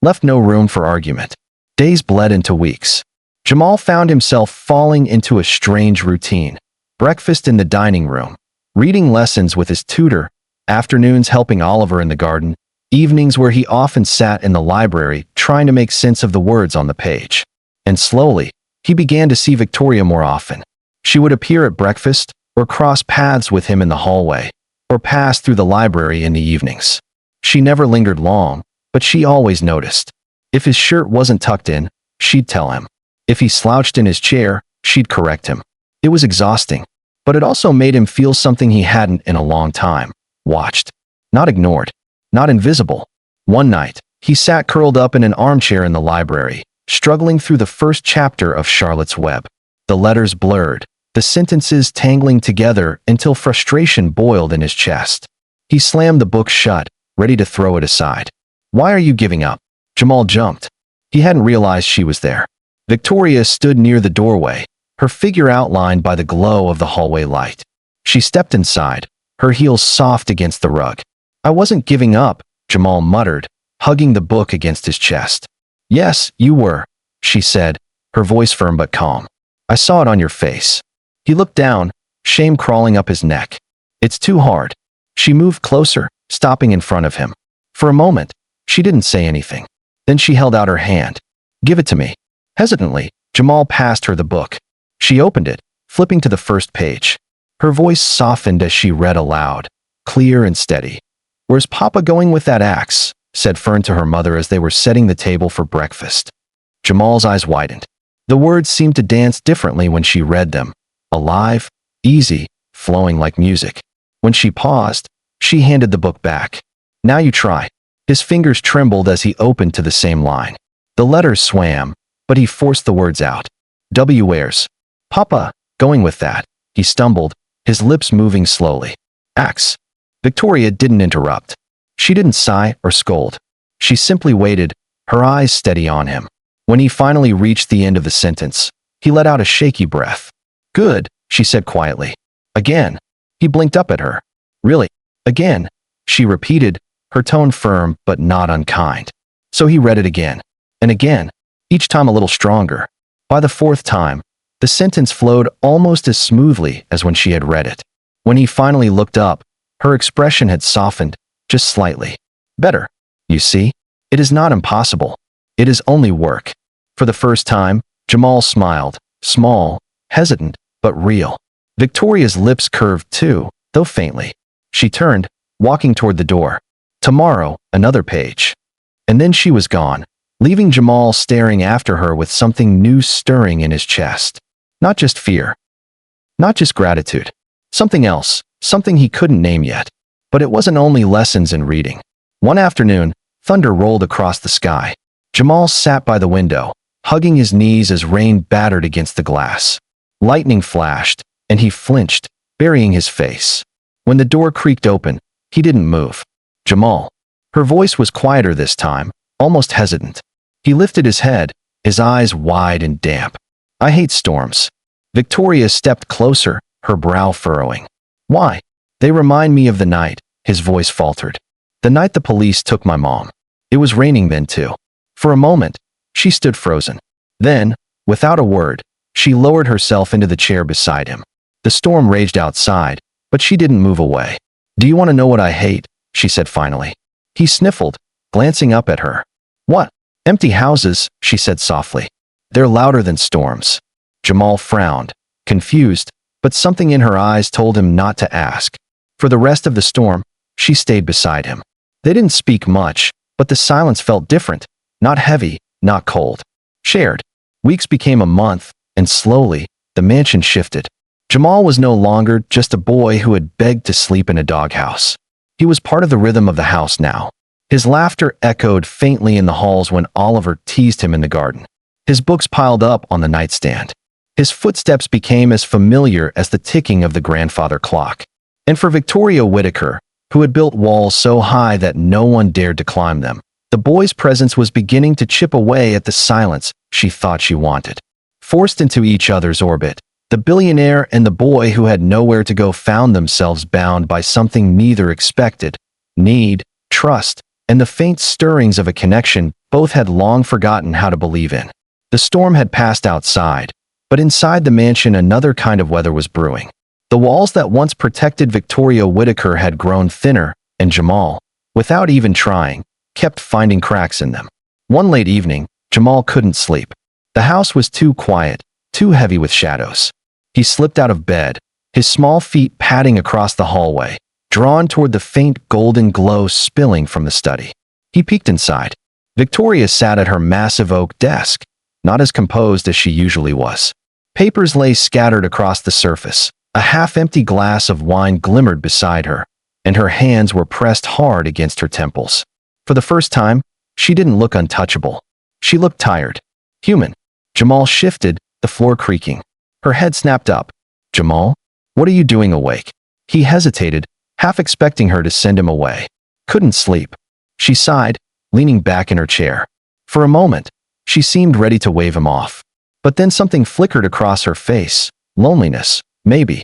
left no room for argument. Days bled into weeks. Jamal found himself falling into a strange routine. Breakfast in the dining room, reading lessons with his tutor, afternoons helping Oliver in the garden, evenings where he often sat in the library trying to make sense of the words on the page. And slowly, he began to see Victoria more often. She would appear at breakfast, or cross paths with him in the hallway, or pass through the library in the evenings. She never lingered long, but she always noticed. If his shirt wasn't tucked in, she'd tell him. If he slouched in his chair, she'd correct him. It was exhausting, but it also made him feel something he hadn't in a long time. Watched. Not ignored. Not invisible. One night, he sat curled up in an armchair in the library, struggling through the first chapter of Charlotte's Web. The letters blurred, the sentences tangling together until frustration boiled in his chest. He slammed the book shut, ready to throw it aside. "Why are you giving up?" Jamal jumped. He hadn't realized she was there. Victoria stood near the doorway, her figure outlined by the glow of the hallway light. She stepped inside, her heels soft against the rug. "I wasn't giving up," Jamal muttered, hugging the book against his chest. "Yes, you were," she said, her voice firm but calm. "I saw it on your face." He looked down, shame crawling up his neck. "It's too hard." She moved closer, stopping in front of him. For a moment, she didn't say anything. Then she held out her hand. "Give it to me." Hesitantly, Jamal passed her the book. She opened it, flipping to the first page. Her voice softened as she read aloud, clear and steady. "Where's Papa going with that axe?" said Fern to her mother as they were setting the table for breakfast. Jamal's eyes widened. The words seemed to dance differently when she read them. Alive, easy, flowing like music. When she paused, she handed the book back. "Now you try." His fingers trembled as he opened to the same line. The letters swam, but he forced the words out. "Where's Papa going with that?" He stumbled, his lips moving slowly. "Axe." Victoria didn't interrupt. She didn't sigh or scold. She simply waited, her eyes steady on him. When he finally reached the end of the sentence, he let out a shaky breath. "Good," she said quietly. "Again." He blinked up at her. "Really? Again?" she repeated, her tone firm but not unkind. So he read it again. And again, each time a little stronger. By the fourth time, the sentence flowed almost as smoothly as when she had read it. When he finally looked up, her expression had softened, just slightly. Better. You see? It is not impossible. It is only work. For the first time, Jamal smiled, small, hesitant, but real. Victoria's lips curved too, though faintly. She turned, walking toward the door. Tomorrow, another page. And then she was gone, leaving Jamal staring after her with something new stirring in his chest. Not just fear. Not just gratitude. Something else, something he couldn't name yet. But it wasn't only lessons in reading. One afternoon, thunder rolled across the sky. Jamal sat by the window, hugging his knees as rain battered against the glass. Lightning flashed, and he flinched, burying his face. When the door creaked open, he didn't move. Jamal. Her voice was quieter this time, almost hesitant. He lifted his head, his eyes wide and damp. I hate storms. Victoria stepped closer, her brow furrowing. Why? They remind me of the night, his voice faltered. The night the police took my mom. It was raining then too. For a moment, she stood frozen. Then, without a word, she lowered herself into the chair beside him. The storm raged outside, but she didn't move away. Do you want to know what I hate? She said finally. He sniffled, glancing up at her. What? Empty houses, she said softly. They're louder than storms. Jamal frowned, confused, but something in her eyes told him not to ask. For the rest of the storm, she stayed beside him. They didn't speak much, but the silence felt different, not heavy, not cold. Shared. Weeks became a month, and slowly, the mansion shifted. Jamal was no longer just a boy who had begged to sleep in a doghouse. He was part of the rhythm of the house now. His laughter echoed faintly in the halls when Oliver teased him in the garden. His books piled up on the nightstand. His footsteps became as familiar as the ticking of the grandfather clock. And for Victoria Whitaker, who had built walls so high that no one dared to climb them, the boy's presence was beginning to chip away at the silence she thought she wanted. Forced into each other's orbit, the billionaire and the boy who had nowhere to go found themselves bound by something neither expected: need, trust, and the faint stirrings of a connection both had long forgotten how to believe in. The storm had passed outside, but inside the mansion another kind of weather was brewing. The walls that once protected Victoria Whitaker had grown thinner, and Jamal, without even trying, kept finding cracks in them. One late evening, Jamal couldn't sleep. The house was too quiet, too heavy with shadows. He slipped out of bed, his small feet padding across the hallway, drawn toward the faint golden glow spilling from the study. He peeked inside. Victoria sat at her massive oak desk, not as composed as she usually was. Papers lay scattered across the surface. A half-empty glass of wine glimmered beside her, and her hands were pressed hard against her temples. For the first time, she didn't look untouchable. She looked tired. Human. Jamal shifted, the floor creaking. Her head snapped up. Jamal? What are you doing awake? He hesitated, half expecting her to send him away. Couldn't sleep. She sighed, leaning back in her chair. For a moment, she seemed ready to wave him off. But then something flickered across her face. Loneliness, maybe.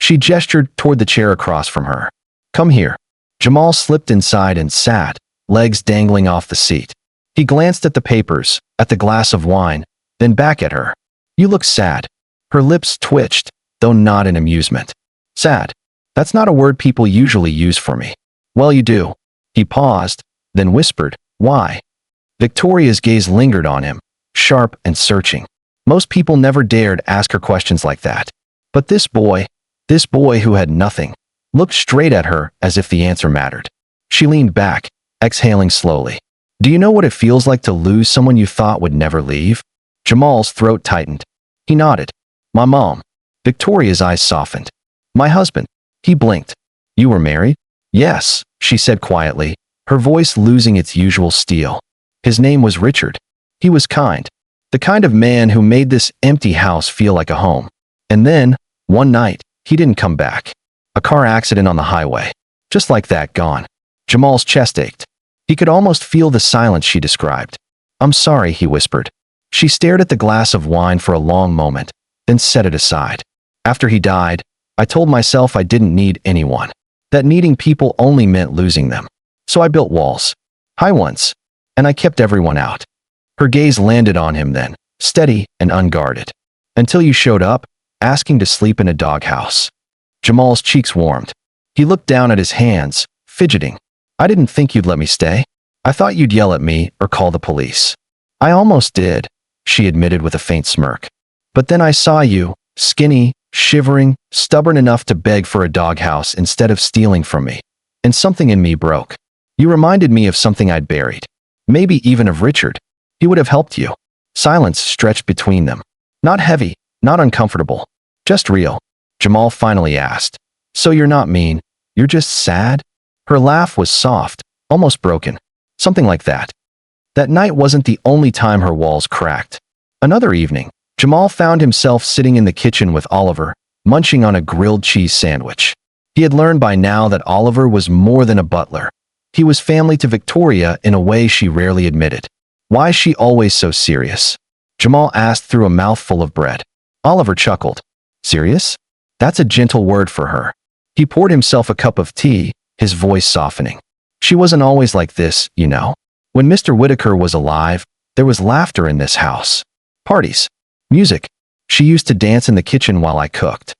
She gestured toward the chair across from her. Come here. Jamal slipped inside and sat, legs dangling off the seat. He glanced at the papers, at the glass of wine, then back at her. You look sad. Her lips twitched, though not in amusement. Sad. That's not a word people usually use for me. Well, you do. He paused, then whispered, why? Victoria's gaze lingered on him, sharp and searching. Most people never dared ask her questions like that. But this boy who had nothing, looked straight at her as if the answer mattered. She leaned back, exhaling slowly. Do you know what it feels like to lose someone you thought would never leave? Jamal's throat tightened. He nodded. My mom. Victoria's eyes softened. My husband. He blinked. You were married? Yes, she said quietly, her voice losing its usual steel. His name was Richard. He was kind. The kind of man who made this empty house feel like a home. And then, one night, he didn't come back. A car accident on the highway. Just like that, gone. Jamal's chest ached. He could almost feel the silence she described. I'm sorry, he whispered. She stared at the glass of wine for a long moment, then set it aside. After he died, I told myself I didn't need anyone. That needing people only meant losing them. So I built walls. High ones. And I kept everyone out. Her gaze landed on him then, steady and unguarded. Until you showed up, asking to sleep in a doghouse. Jamal's cheeks warmed. He looked down at his hands, fidgeting. I didn't think you'd let me stay. I thought you'd yell at me or call the police. I almost did, she admitted with a faint smirk. But then I saw you, skinny, shivering, stubborn enough to beg for a doghouse instead of stealing from me. And something in me broke. You reminded me of something I'd buried. Maybe even of Richard. He would have helped you. Silence stretched between them. Not heavy, not uncomfortable. Just real. Jamal finally asked. So you're not mean, you're just sad? Her laugh was soft, almost broken. Something like that. That night wasn't the only time her walls cracked. Another evening, Jamal found himself sitting in the kitchen with Oliver, munching on a grilled cheese sandwich. He had learned by now that Oliver was more than a butler. He was family to Victoria in a way she rarely admitted. Why is she always so serious? Jamal asked through a mouthful of bread. Oliver chuckled. Serious? That's a gentle word for her. He poured himself a cup of tea, his voice softening. She wasn't always like this, you know. When Mr. Whitaker was alive, there was laughter in this house. Parties. Music. She used to dance in the kitchen while I cooked.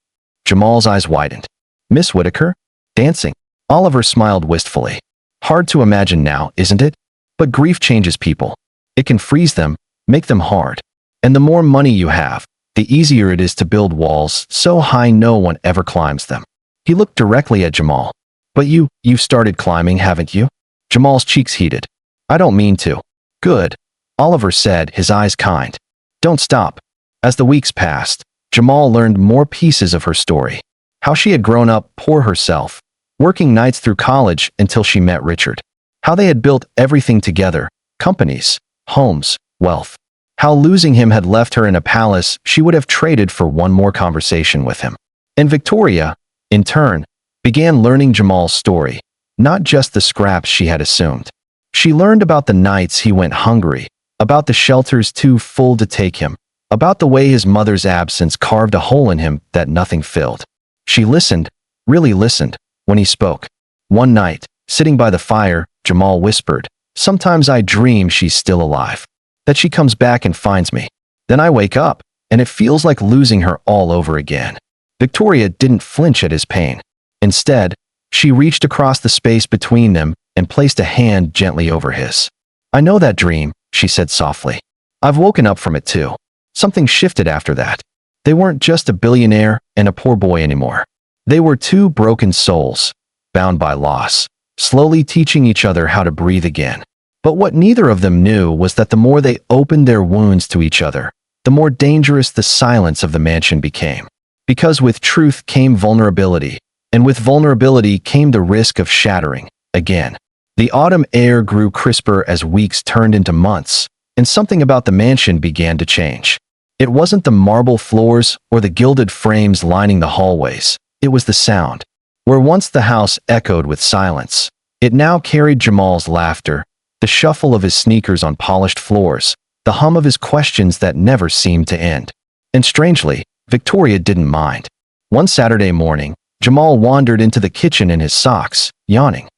Jamal's eyes widened. Miss Whitaker? Dancing? Oliver smiled wistfully. Hard to imagine now, isn't it? But grief changes people. It can freeze them, make them hard. And the more money you have, the easier it is to build walls so high no one ever climbs them. He looked directly at Jamal. But you've started climbing, haven't you? Jamal's cheeks heated. I don't mean to. Good. Oliver said, his eyes kind. Don't stop. As the weeks passed, Jamal learned more pieces of her story. How she had grown up poor herself, working nights through college until she met Richard. How they had built everything together, companies, homes, wealth. How losing him had left her in a palace she would have traded for one more conversation with him. And Victoria, in turn, began learning Jamal's story, not just the scraps she had assumed. She learned about the nights he went hungry, about the shelters too full to take him, about the way his mother's absence carved a hole in him that nothing filled. She listened, really listened, when he spoke. One night, sitting by the fire, Jamal whispered, "Sometimes I dream she's still alive. That she comes back and finds me. Then I wake up, and it feels like losing her all over again." Victoria didn't flinch at his pain. Instead, she reached across the space between them and placed a hand gently over his. "I know that dream," she said softly. "I've woken up from it too." Something shifted after that. They weren't just a billionaire and a poor boy anymore. They were two broken souls, bound by loss, slowly teaching each other how to breathe again. But what neither of them knew was that the more they opened their wounds to each other, the more dangerous the silence of the mansion became. Because with truth came vulnerability, and with vulnerability came the risk of shattering, again. The autumn air grew crisper as weeks turned into months, and something about the mansion began to change. It wasn't the marble floors or the gilded frames lining the hallways. It was the sound. Where once the house echoed with silence, it now carried Jamal's laughter, the shuffle of his sneakers on polished floors, the hum of his questions that never seemed to end. And strangely, Victoria didn't mind. One Saturday morning, Jamal wandered into the kitchen in his socks, yawning.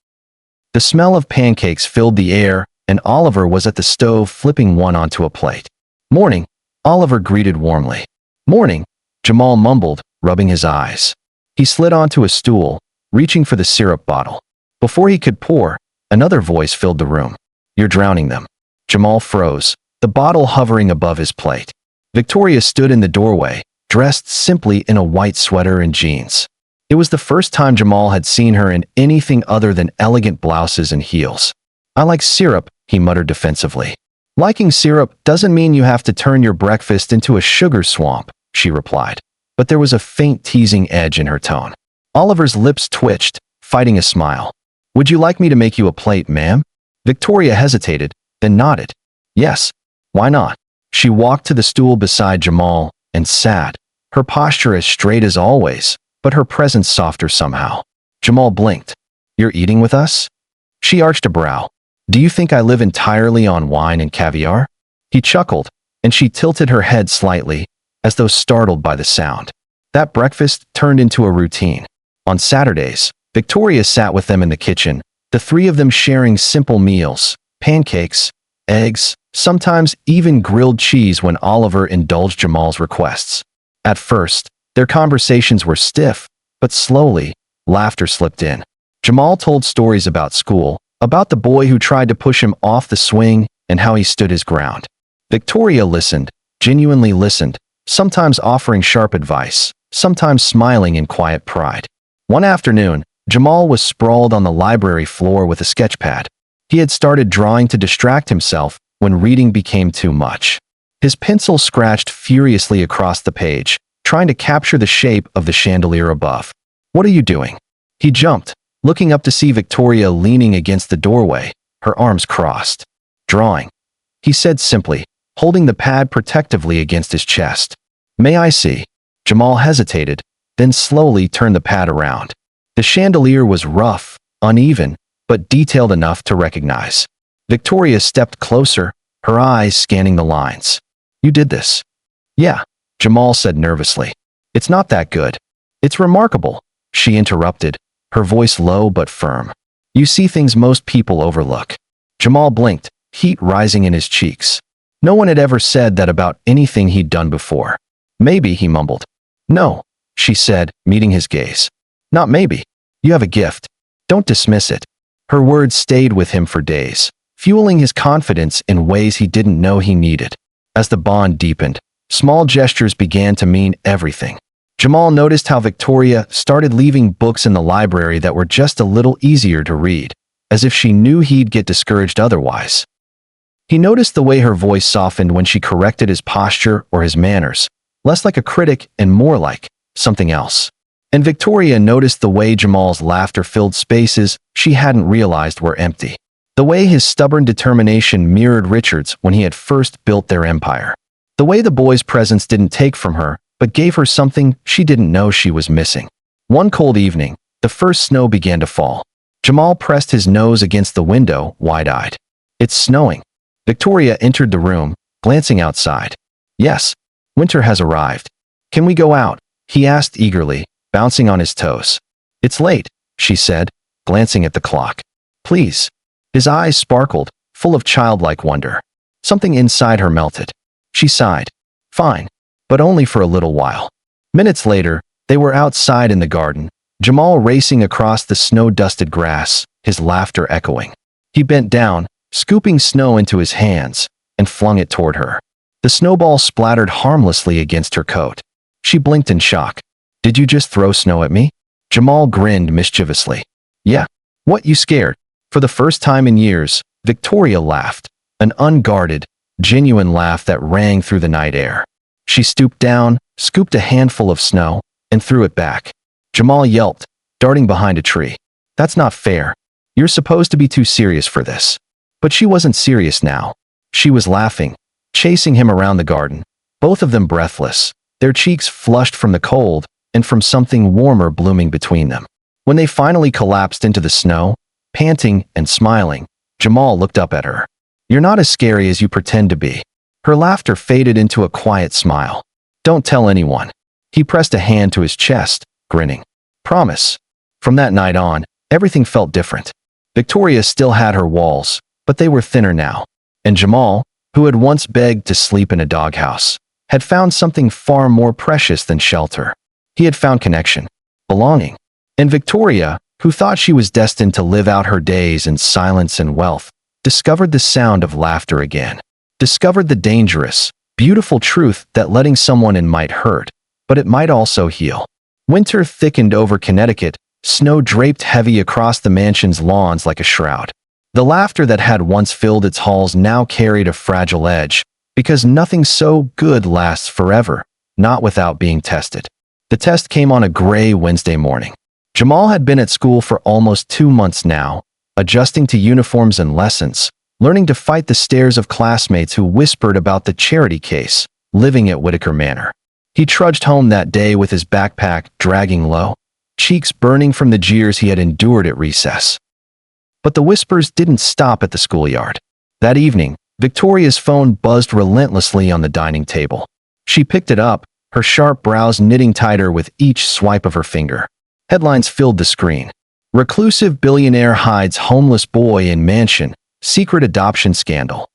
The smell of pancakes filled the air, and Oliver was at the stove flipping one onto a plate. "Morning," Oliver greeted warmly. "Morning," Jamal mumbled, rubbing his eyes. He slid onto a stool, reaching for the syrup bottle. Before he could pour, another voice filled the room. "You're drowning them." Jamal froze, the bottle hovering above his plate. Victoria stood in the doorway, dressed simply in a white sweater and jeans. It was the first time Jamal had seen her in anything other than elegant blouses and heels. "I like syrup," he muttered defensively. "Liking syrup doesn't mean you have to turn your breakfast into a sugar swamp," she replied. But there was a faint teasing edge in her tone. Oliver's lips twitched, fighting a smile. "Would you like me to make you a plate, ma'am?" Victoria hesitated, then nodded. "Yes, why not?" She walked to the stool beside Jamal and sat, her posture as straight as always, but her presence softer somehow. Jamal blinked. "You're eating with us?" She arched a brow. "Do you think I live entirely on wine and caviar?" He chuckled, and she tilted her head slightly, as though startled by the sound. That breakfast turned into a routine. On Saturdays, Victoria sat with them in the kitchen, the three of them sharing simple meals, pancakes, eggs, sometimes even grilled cheese when Oliver indulged Jamal's requests. At first, their conversations were stiff, but slowly, laughter slipped in. Jamal told stories about school, about the boy who tried to push him off the swing, and how he stood his ground. Victoria listened, genuinely listened, sometimes offering sharp advice, sometimes smiling in quiet pride. One afternoon, Jamal was sprawled on the library floor with a sketchpad. He had started drawing to distract himself when reading became too much. His pencil scratched furiously across the page, trying to capture the shape of the chandelier above. "What are you doing?" He jumped, looking up to see Victoria leaning against the doorway, her arms crossed. "Drawing," he said simply, holding the pad protectively against his chest. "May I see?" Jamal hesitated, then slowly turned the pad around. The chandelier was rough, uneven, but detailed enough to recognize. Victoria stepped closer, her eyes scanning the lines. "You did this?" "Yeah," Jamal said nervously. "It's not that good." "It's remarkable," she interrupted, her voice low but firm. "You see things most people overlook." Jamal blinked, heat rising in his cheeks. No one had ever said that about anything he'd done before. "Maybe," he mumbled. "No," she said, meeting his gaze. "Not maybe. You have a gift. Don't dismiss it." Her words stayed with him for days, fueling his confidence in ways he didn't know he needed. As the bond deepened, small gestures began to mean everything. Jamal noticed how Victoria started leaving books in the library that were just a little easier to read, as if she knew he'd get discouraged otherwise. He noticed the way her voice softened when she corrected his posture or his manners, less like a critic and more like something else. And Victoria noticed the way Jamal's laughter filled spaces she hadn't realized were empty. The way his stubborn determination mirrored Richard's when he had first built their empire. The way the boy's presence didn't take from her, but gave her something she didn't know she was missing. One cold evening, the first snow began to fall. Jamal pressed his nose against the window, wide-eyed. "It's snowing." Victoria entered the room, glancing outside. "Yes, winter has arrived. Can we go out?" he asked eagerly, bouncing on his toes. "It's late," she said, glancing at the clock. "Please." His eyes sparkled, full of childlike wonder. Something inside her melted. She sighed. "Fine, but only for a little while." Minutes later, they were outside in the garden, Jamal racing across the snow-dusted grass, his laughter echoing. He bent down, scooping snow into his hands, and flung it toward her. The snowball splattered harmlessly against her coat. She blinked in shock. "Did you just throw snow at me?" Jamal grinned mischievously. "Yeah. What, you scared?" For the first time in years, Victoria laughed, an unguarded, genuine laugh that rang through the night air. She stooped down, scooped a handful of snow, and threw it back. Jamal yelped, darting behind a tree. "That's not fair. You're supposed to be too serious for this." But she wasn't serious now. She was laughing, chasing him around the garden, both of them breathless, their cheeks flushed from the cold and from something warmer blooming between them. When they finally collapsed into the snow, panting and smiling, Jamal looked up at her. "You're not as scary as you pretend to be." Her laughter faded into a quiet smile. "Don't tell anyone." He pressed a hand to his chest, grinning. "Promise." From that night on, everything felt different. Victoria still had her walls, but they were thinner now. And Jamal, who had once begged to sleep in a doghouse, had found something far more precious than shelter. He had found connection, belonging. And Victoria, who thought she was destined to live out her days in silence and wealth, discovered the sound of laughter again. Discovered the dangerous, beautiful truth that letting someone in might hurt, but it might also heal. Winter thickened over Connecticut, snow draped heavy across the mansion's lawns like a shroud. The laughter that had once filled its halls now carried a fragile edge, because nothing so good lasts forever, not without being tested. The test came on a gray Wednesday morning. Jamal had been at school for almost 2 months now, adjusting to uniforms and lessons, learning to fight the stares of classmates who whispered about the charity case, living at Whitaker Manor. He trudged home that day with his backpack dragging low, cheeks burning from the jeers he had endured at recess. But the whispers didn't stop at the schoolyard. That evening, Victoria's phone buzzed relentlessly on the dining table. She picked it up, her sharp brows knitting tighter with each swipe of her finger. Headlines filled the screen. "Reclusive billionaire hides homeless boy in mansion, secret adoption scandal."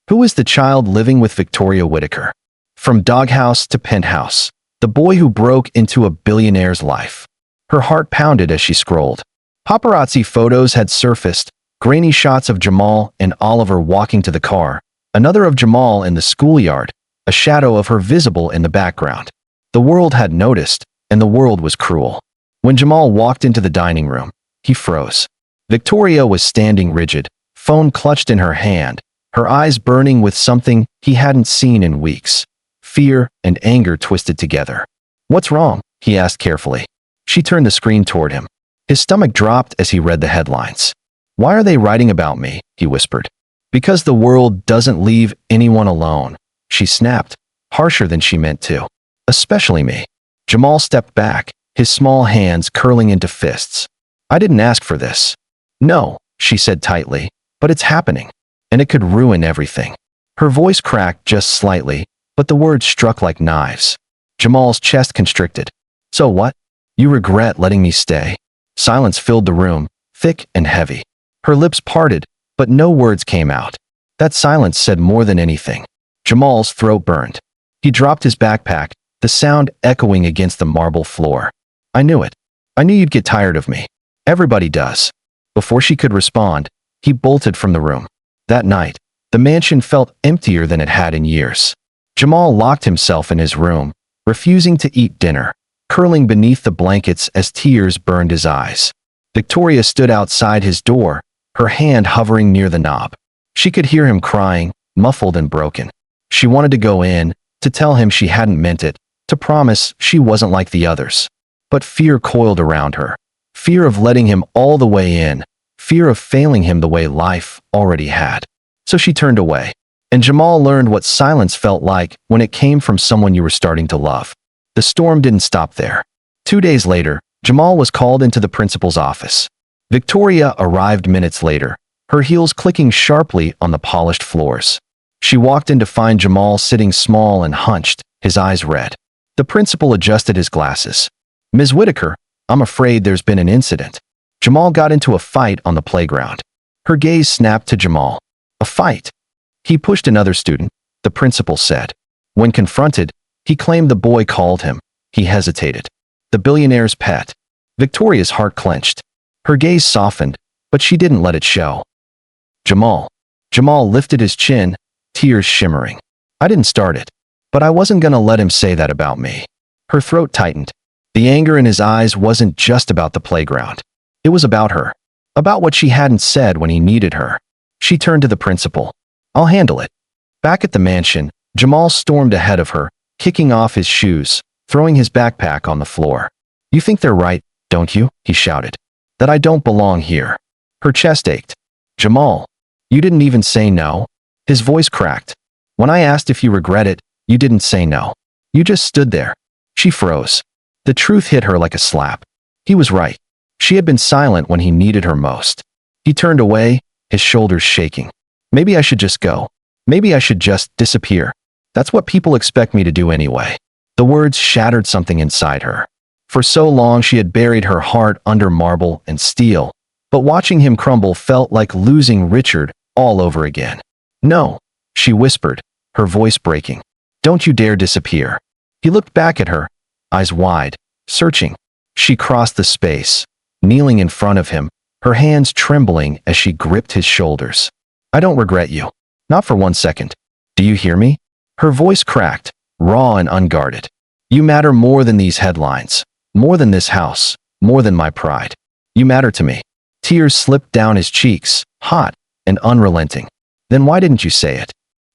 Who is the child living with Victoria Whitaker? From Doghouse to Penthouse, the boy who broke into a billionaire's life. Her heart pounded as she scrolled. Paparazzi photos had surfaced, grainy shots of Jamal and Oliver walking to the car, another of Jamal in the schoolyard, a shadow of her visible in the background. The world had noticed, and the world was cruel. When Jamal walked into the dining room, he froze. Victoria was standing rigid, phone clutched in her hand, her eyes burning with something he hadn't seen in weeks. Fear and anger twisted together. "What's wrong?" he asked carefully. She turned the screen toward him. His stomach dropped as he read the headlines. "Why are they writing about me?" he whispered. "Because the world doesn't leave anyone alone," she snapped, harsher than she meant to. "Especially me." Jamal stepped back, his small hands curling into fists. "I didn't ask for this." "No," she said tightly, "but it's happening, and it could ruin everything." Her voice cracked just slightly, but the words struck like knives. Jamal's chest constricted. "So what? You regret letting me stay?" Silence filled the room, thick and heavy. Her lips parted, but no words came out. That silence said more than anything. Jamal's throat burned. He dropped his backpack, the sound echoing against the marble floor. "I knew it. I knew you'd get tired of me. Everybody does." Before she could respond, he bolted from the room. That night, the mansion felt emptier than it had in years. Jamal locked himself in his room, refusing to eat dinner, curling beneath the blankets as tears burned his eyes. Victoria stood outside his door, her hand hovering near the knob. She could hear him crying, muffled and broken. She wanted to go in, to tell him she hadn't meant it, to promise she wasn't like the others. But fear coiled around her. Fear of letting him all the way in, fear of failing him the way life already had. So she turned away. And Jamal learned what silence felt like when it came from someone you were starting to love. The storm didn't stop there. 2 days later, Jamal was called into the principal's office. Victoria arrived minutes later, her heels clicking sharply on the polished floors. She walked in to find Jamal sitting small and hunched, his eyes red. The principal adjusted his glasses. "Ms. Whitaker, I'm afraid there's been an incident." Jamal got into a fight on the playground. Her gaze snapped to Jamal. "A fight?" "He pushed another student," the principal said. When confronted, he claimed the boy called him. He hesitated. "The billionaire's pet." Victoria's heart clenched. Her gaze softened, but she didn't let it show. "Jamal." Jamal lifted his chin, tears shimmering. "I didn't start it, but I wasn't gonna let him say that about me." Her throat tightened. The anger in his eyes wasn't just about the playground. It was about her. About what she hadn't said when he needed her. She turned to the principal. "I'll handle it." Back at the mansion, Jamal stormed ahead of her, kicking off his shoes, throwing his backpack on the floor. "You think they're right, don't you?" he shouted. "That I don't belong here." Her chest ached. "Jamal, you didn't even say no." His voice cracked. "When I asked if you regret it, you didn't say no. You just stood there." She froze. The truth hit her like a slap. He was right. She had been silent when he needed her most. He turned away, his shoulders shaking. "Maybe I should just go. Maybe I should just disappear. That's what people expect me to do anyway." The words shattered something inside her. For so long she had buried her heart under marble and steel, but watching him crumble felt like losing Richard all over again. "No," she whispered, her voice breaking. "Don't you dare disappear." He looked back at her, eyes wide, searching. She crossed the space, kneeling in front of him, her hands trembling as she gripped his shoulders. "I don't regret you. Not for 1 second. Do you hear me?" Her voice cracked, raw and unguarded. "You matter more than these headlines, more than this house, more than my pride. You matter to me." Tears slipped down his cheeks, hot and unrelenting. "Then why didn't you say it?"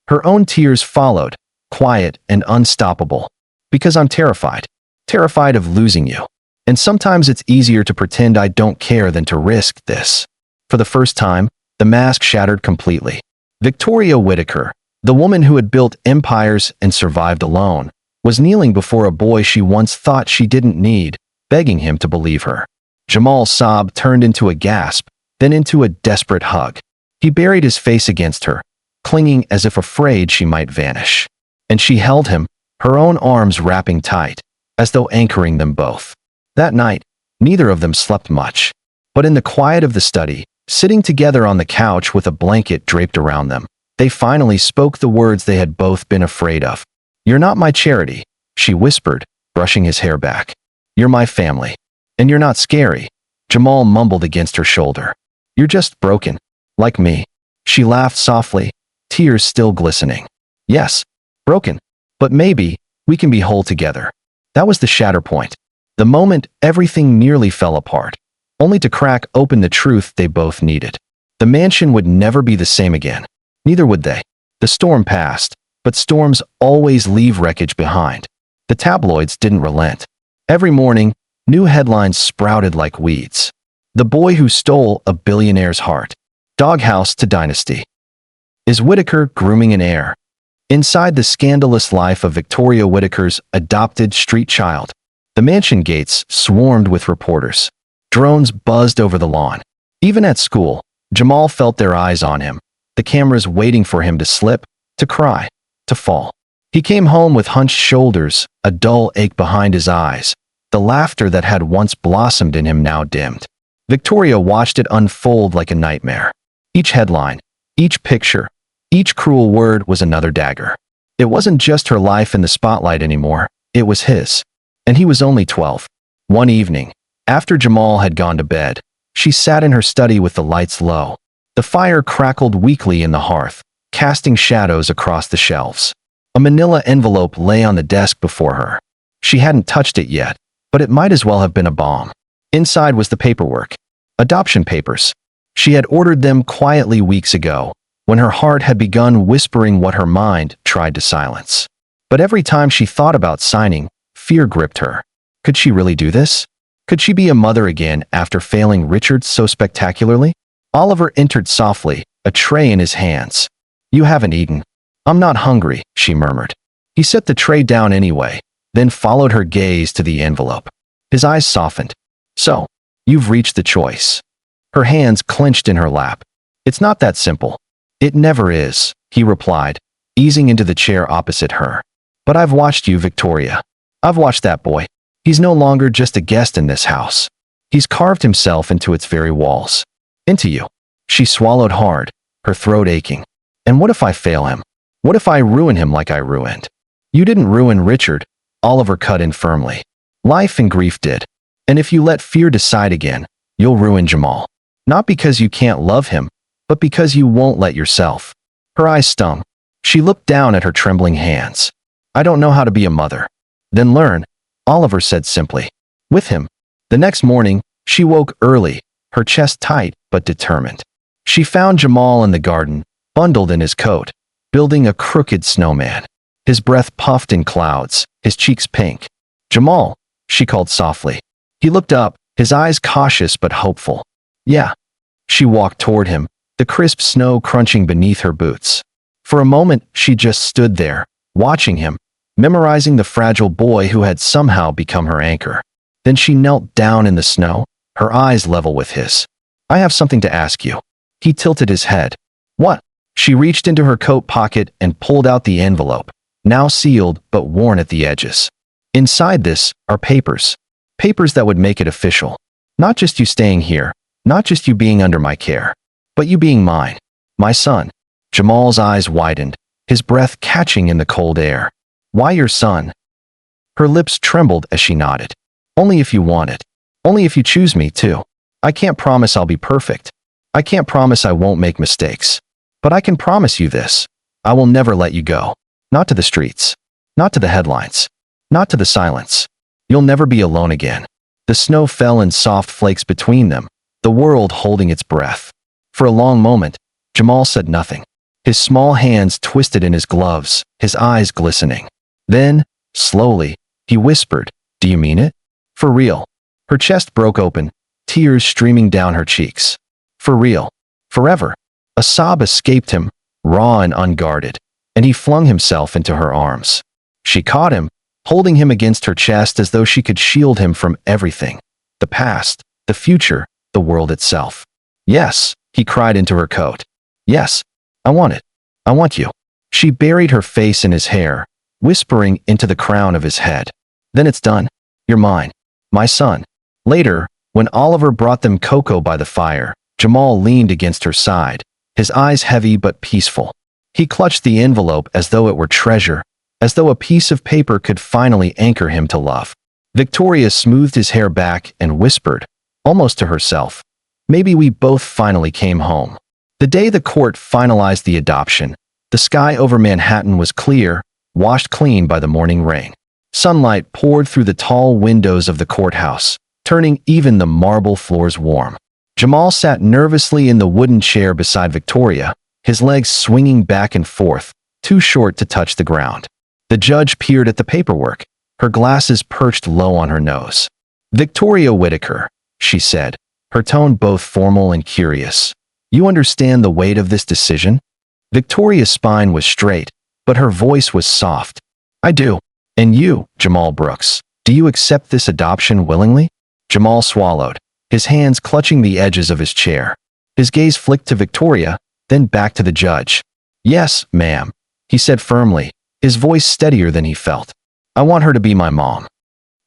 Her own tears followed, quiet and unstoppable. "Because I'm terrified. Terrified of losing you. And sometimes it's easier to pretend I don't care than to risk this." For the first time, the mask shattered completely. Victoria Whitaker, the woman who had built empires and survived alone, was kneeling before a boy she once thought she didn't need, begging him to believe her. Jamal's sob turned into a gasp, then into a desperate hug. He buried his face against her, clinging as if afraid she might vanish. And she held him, her own arms wrapping tight, as though anchoring them both. That night, neither of them slept much. But in the quiet of the study, sitting together on the couch with a blanket draped around them, They finally spoke the words they had both been afraid of. "You're not my charity," she whispered, brushing his hair back. "You're my family. And you're not scary." Jamal mumbled against her shoulder. "You're just broken. Like me." She laughed softly, tears still glistening. "Yes, broken. But maybe we can be whole together." That was the shatter point. The moment everything nearly fell apart, only to crack open the truth they both needed. The mansion would never be the same again. Neither would they. The storm passed, but storms always leave wreckage behind. The tabloids didn't relent. Every morning, new headlines sprouted like weeds. The boy who stole a billionaire's heart. Doghouse to dynasty. Is Whitaker grooming an heir? Inside the scandalous life of Victoria Whitaker's adopted street child, the mansion gates swarmed with reporters. Drones buzzed over the lawn. Even at school, Jamal felt their eyes on him, the cameras waiting for him to slip, to cry, to fall. He came home with hunched shoulders, a dull ache behind his eyes. The laughter that had once blossomed in him now dimmed. Victoria watched it unfold like a nightmare. Each headline, each picture, each cruel word was another dagger. It wasn't just her life in the spotlight anymore, it was his. And he was only 12. One evening, after Jamal had gone to bed, she sat in her study with the lights low. The fire crackled weakly in the hearth, casting shadows across the shelves. A manila envelope lay on the desk before her. She hadn't touched it yet, but it might as well have been a bomb. Inside was the paperwork. Adoption papers. She had ordered them quietly weeks ago, when her heart had begun whispering what her mind tried to silence. But every time she thought about signing, fear gripped her. Could she really do this? Could she be a mother again after failing Richard so spectacularly? Oliver entered softly, a tray in his hands. "You haven't eaten." "I'm not hungry," she murmured. He set the tray down anyway, then followed her gaze to the envelope. His eyes softened. "So, you've reached the choice." Her hands clenched in her lap. "It's not that simple." "It never is," he replied, easing into the chair opposite her. "But I've watched you, Victoria. I've watched that boy. He's no longer just a guest in this house. He's carved himself into its very walls. Into you." She swallowed hard, her throat aching. "And what if I fail him? What if I ruin him like I ruined?" "You didn't ruin Richard," Oliver cut in firmly. "Life and grief did. And if you let fear decide again, you'll ruin Jamal. Not because you can't love him, but because you won't let yourself." Her eyes stung. She looked down at her trembling hands. "I don't know how to be a mother." "Then learn," Oliver said simply. With him. The next morning, she woke early, her chest tight but determined. She found Jamal in the garden, bundled in his coat, building a crooked snowman. His breath puffed in clouds, his cheeks pink. "Jamal," she called softly. He looked up, his eyes cautious but hopeful. "Yeah." She walked toward him, the crisp snow crunching beneath her boots. For a moment, she just stood there, watching him, memorizing the fragile boy who had somehow become her anchor. Then she knelt down in the snow, her eyes level with his. "I have something to ask you." He tilted his head. "What?" She reached into her coat pocket and pulled out the envelope, now sealed but worn at the edges. "Inside this are papers. Papers that would make it official. Not just you staying here, not just you being under my care, but you being mine. My son." Jamal's eyes widened, his breath catching in the cold air. "Why your son?" Her lips trembled as she nodded. "Only if you want it. Only if you choose me, too. I can't promise I'll be perfect. I can't promise I won't make mistakes. But I can promise you this. I will never let you go. Not to the streets. Not to the headlines. Not to the silence. You'll never be alone again." The snow fell in soft flakes between them, the world holding its breath. For a long moment, Jamal said nothing. His small hands twisted in his gloves, his eyes glistening. Then, slowly, he whispered, "Do you mean it? For real?" Her chest broke open, tears streaming down her cheeks. "For real. Forever." A sob escaped him, raw and unguarded, and he flung himself into her arms. She caught him, holding him against her chest as though she could shield him from everything. The past, the future, the world itself. "Yes," he cried into her coat. "Yes, I want it. I want you." She buried her face in his hair, whispering into the crown of his head. "Then it's done. You're mine. My son." Later, when Oliver brought them cocoa by the fire, Jamal leaned against her side, his eyes heavy but peaceful. He clutched the envelope as though it were treasure, as though a piece of paper could finally anchor him to love. Victoria smoothed his hair back and whispered, almost to herself, "Maybe we both finally came home." The day the court finalized the adoption, the sky over Manhattan was clear, washed clean by the morning rain. Sunlight poured through the tall windows of the courthouse, turning even the marble floors warm. Jamal sat nervously in the wooden chair beside Victoria, his legs swinging back and forth, too short to touch the ground. The judge peered at the paperwork, her glasses perched low on her nose. "Victoria Whitaker," she said, her tone both formal and curious. "You understand the weight of this decision?" Victoria's spine was straight, but her voice was soft. "I do. And you, Jamal Brooks, do you accept this adoption willingly?" Jamal swallowed, his hands clutching the edges of his chair. His gaze flicked to Victoria, then back to the judge. "Yes, ma'am," he said firmly, his voice steadier than he felt. "I want her to be my mom."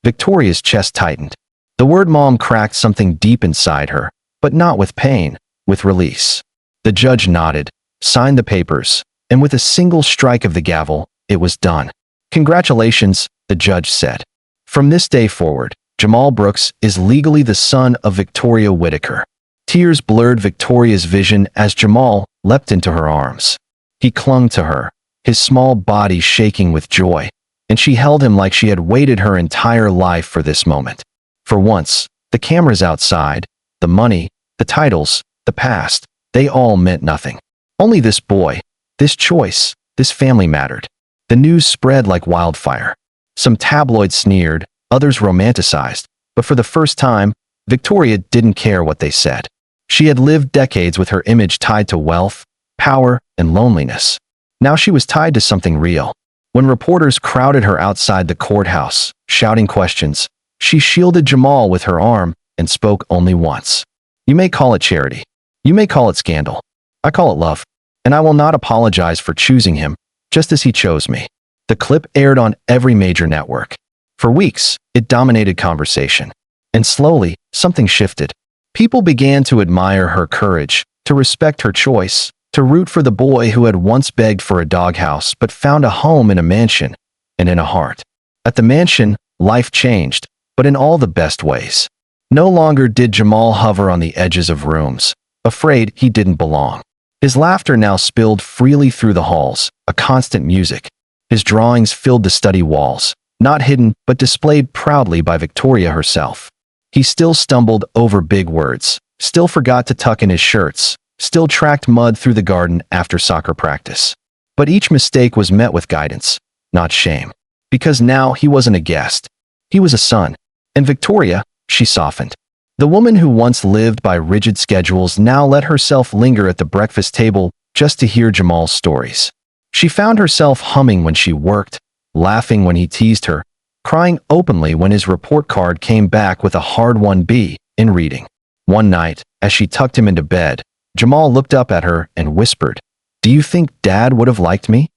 Victoria's chest tightened. The word mom cracked something deep inside her, but not with pain, with release. The judge nodded, signed the papers, and with a single strike of the gavel, it was done. "Congratulations," the judge said. "From this day forward, Jamal Brooks is legally the son of Victoria Whitaker." Tears blurred Victoria's vision as Jamal leapt into her arms. He clung to her, his small body shaking with joy, and she held him like she had waited her entire life for this moment. For once, the cameras outside, the money, the titles, the past, they all meant nothing. Only this boy, this choice, this family mattered. The news spread like wildfire. Some tabloids sneered, others romanticized, but for the first time, Victoria didn't care what they said. She had lived decades with her image tied to wealth, power, and loneliness. Now she was tied to something real. When reporters crowded her outside the courthouse, shouting questions, she shielded Jamal with her arm and spoke only once. "You may call it charity. You may call it scandal. I call it love. And I will not apologize for choosing him, just as he chose me." The clip aired on every major network. For weeks, it dominated conversation. And slowly, something shifted. People began to admire her courage, to respect her choice, to root for the boy who had once begged for a doghouse but found a home in a mansion and in a heart. At the mansion, life changed, but in all the best ways. No longer did Jamal hover on the edges of rooms, afraid he didn't belong. His laughter now spilled freely through the halls, a constant music. His drawings filled the study walls, not hidden but displayed proudly by Victoria herself. He still stumbled over big words, still forgot to tuck in his shirts, still tracked mud through the garden after soccer practice. But each mistake was met with guidance, not shame. Because now he wasn't a guest. He was a son. And Victoria, she softened. The woman who once lived by rigid schedules now let herself linger at the breakfast table just to hear Jamal's stories. She found herself humming when she worked, laughing when he teased her, crying openly when his report card came back with a hard-won B in reading. One night, as she tucked him into bed, Jamal looked up at her and whispered, "Do you think Dad would have liked me?"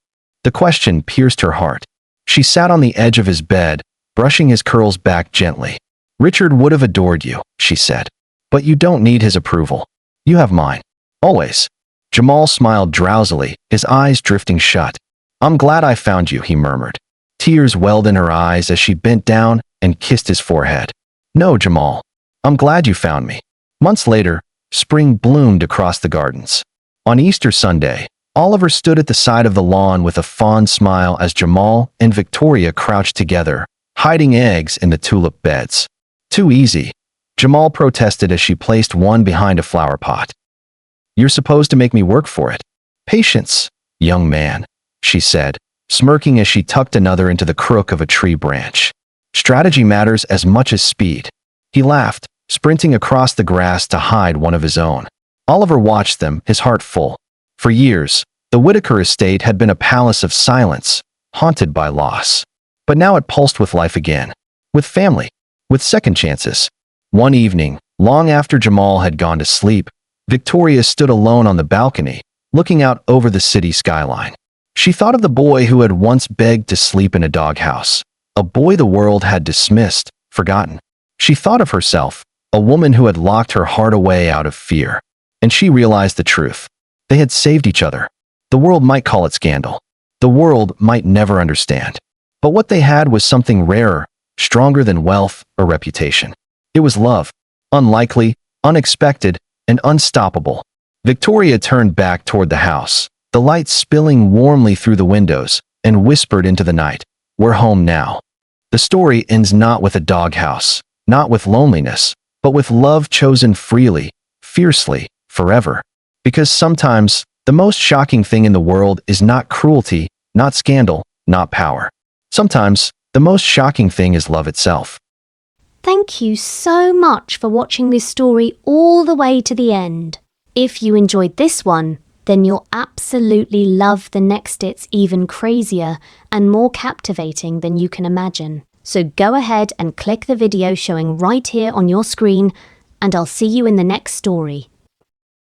The question pierced her heart. She sat on the edge of his bed, brushing his curls back gently. "Richard would have adored you," she said. "But you don't need his approval. You have mine. Always." Jamal smiled drowsily, his eyes drifting shut. "I'm glad I found you," he murmured. Tears welled in her eyes as she bent down and kissed his forehead. "No, Jamal. I'm glad you found me." Months later, spring bloomed across the gardens. On Easter Sunday, Oliver stood at the side of the lawn with a fond smile as Jamal and Victoria crouched together, hiding eggs in the tulip beds. "Too easy," Jamal protested as she placed one behind a flower pot. "You're supposed to make me work for it." "Patience, young man," she said, smirking as she tucked another into the crook of a tree branch. "Strategy matters as much as speed." He laughed, sprinting across the grass to hide one of his own. Oliver watched them, his heart full. For years, the Whitaker estate had been a palace of silence, haunted by loss. But now it pulsed with life again. With family. With second chances. One evening, long after Jamal had gone to sleep, Victoria stood alone on the balcony, looking out over the city skyline. She thought of the boy who had once begged to sleep in a doghouse, a boy the world had dismissed, forgotten. She thought of herself, a woman who had locked her heart away out of fear. And she realized the truth. They had saved each other. The world might call it scandal. The world might never understand. But what they had was something rarer, stronger than wealth or reputation. It was love. Unlikely, unexpected, and unstoppable. Victoria turned back toward the house, the light spilling warmly through the windows, and whispered into the night, "We're home now." The story ends not with a doghouse, not with loneliness, but with love chosen freely, fiercely, forever. Because sometimes, the most shocking thing in the world is not cruelty, not scandal, not power. Sometimes, the most shocking thing is love itself. Thank you so much for watching this story all the way to the end. If you enjoyed this one, then you'll absolutely love the next. It's even crazier and more captivating than you can imagine. So go ahead and click the video showing right here on your screen, and I'll see you in the next story.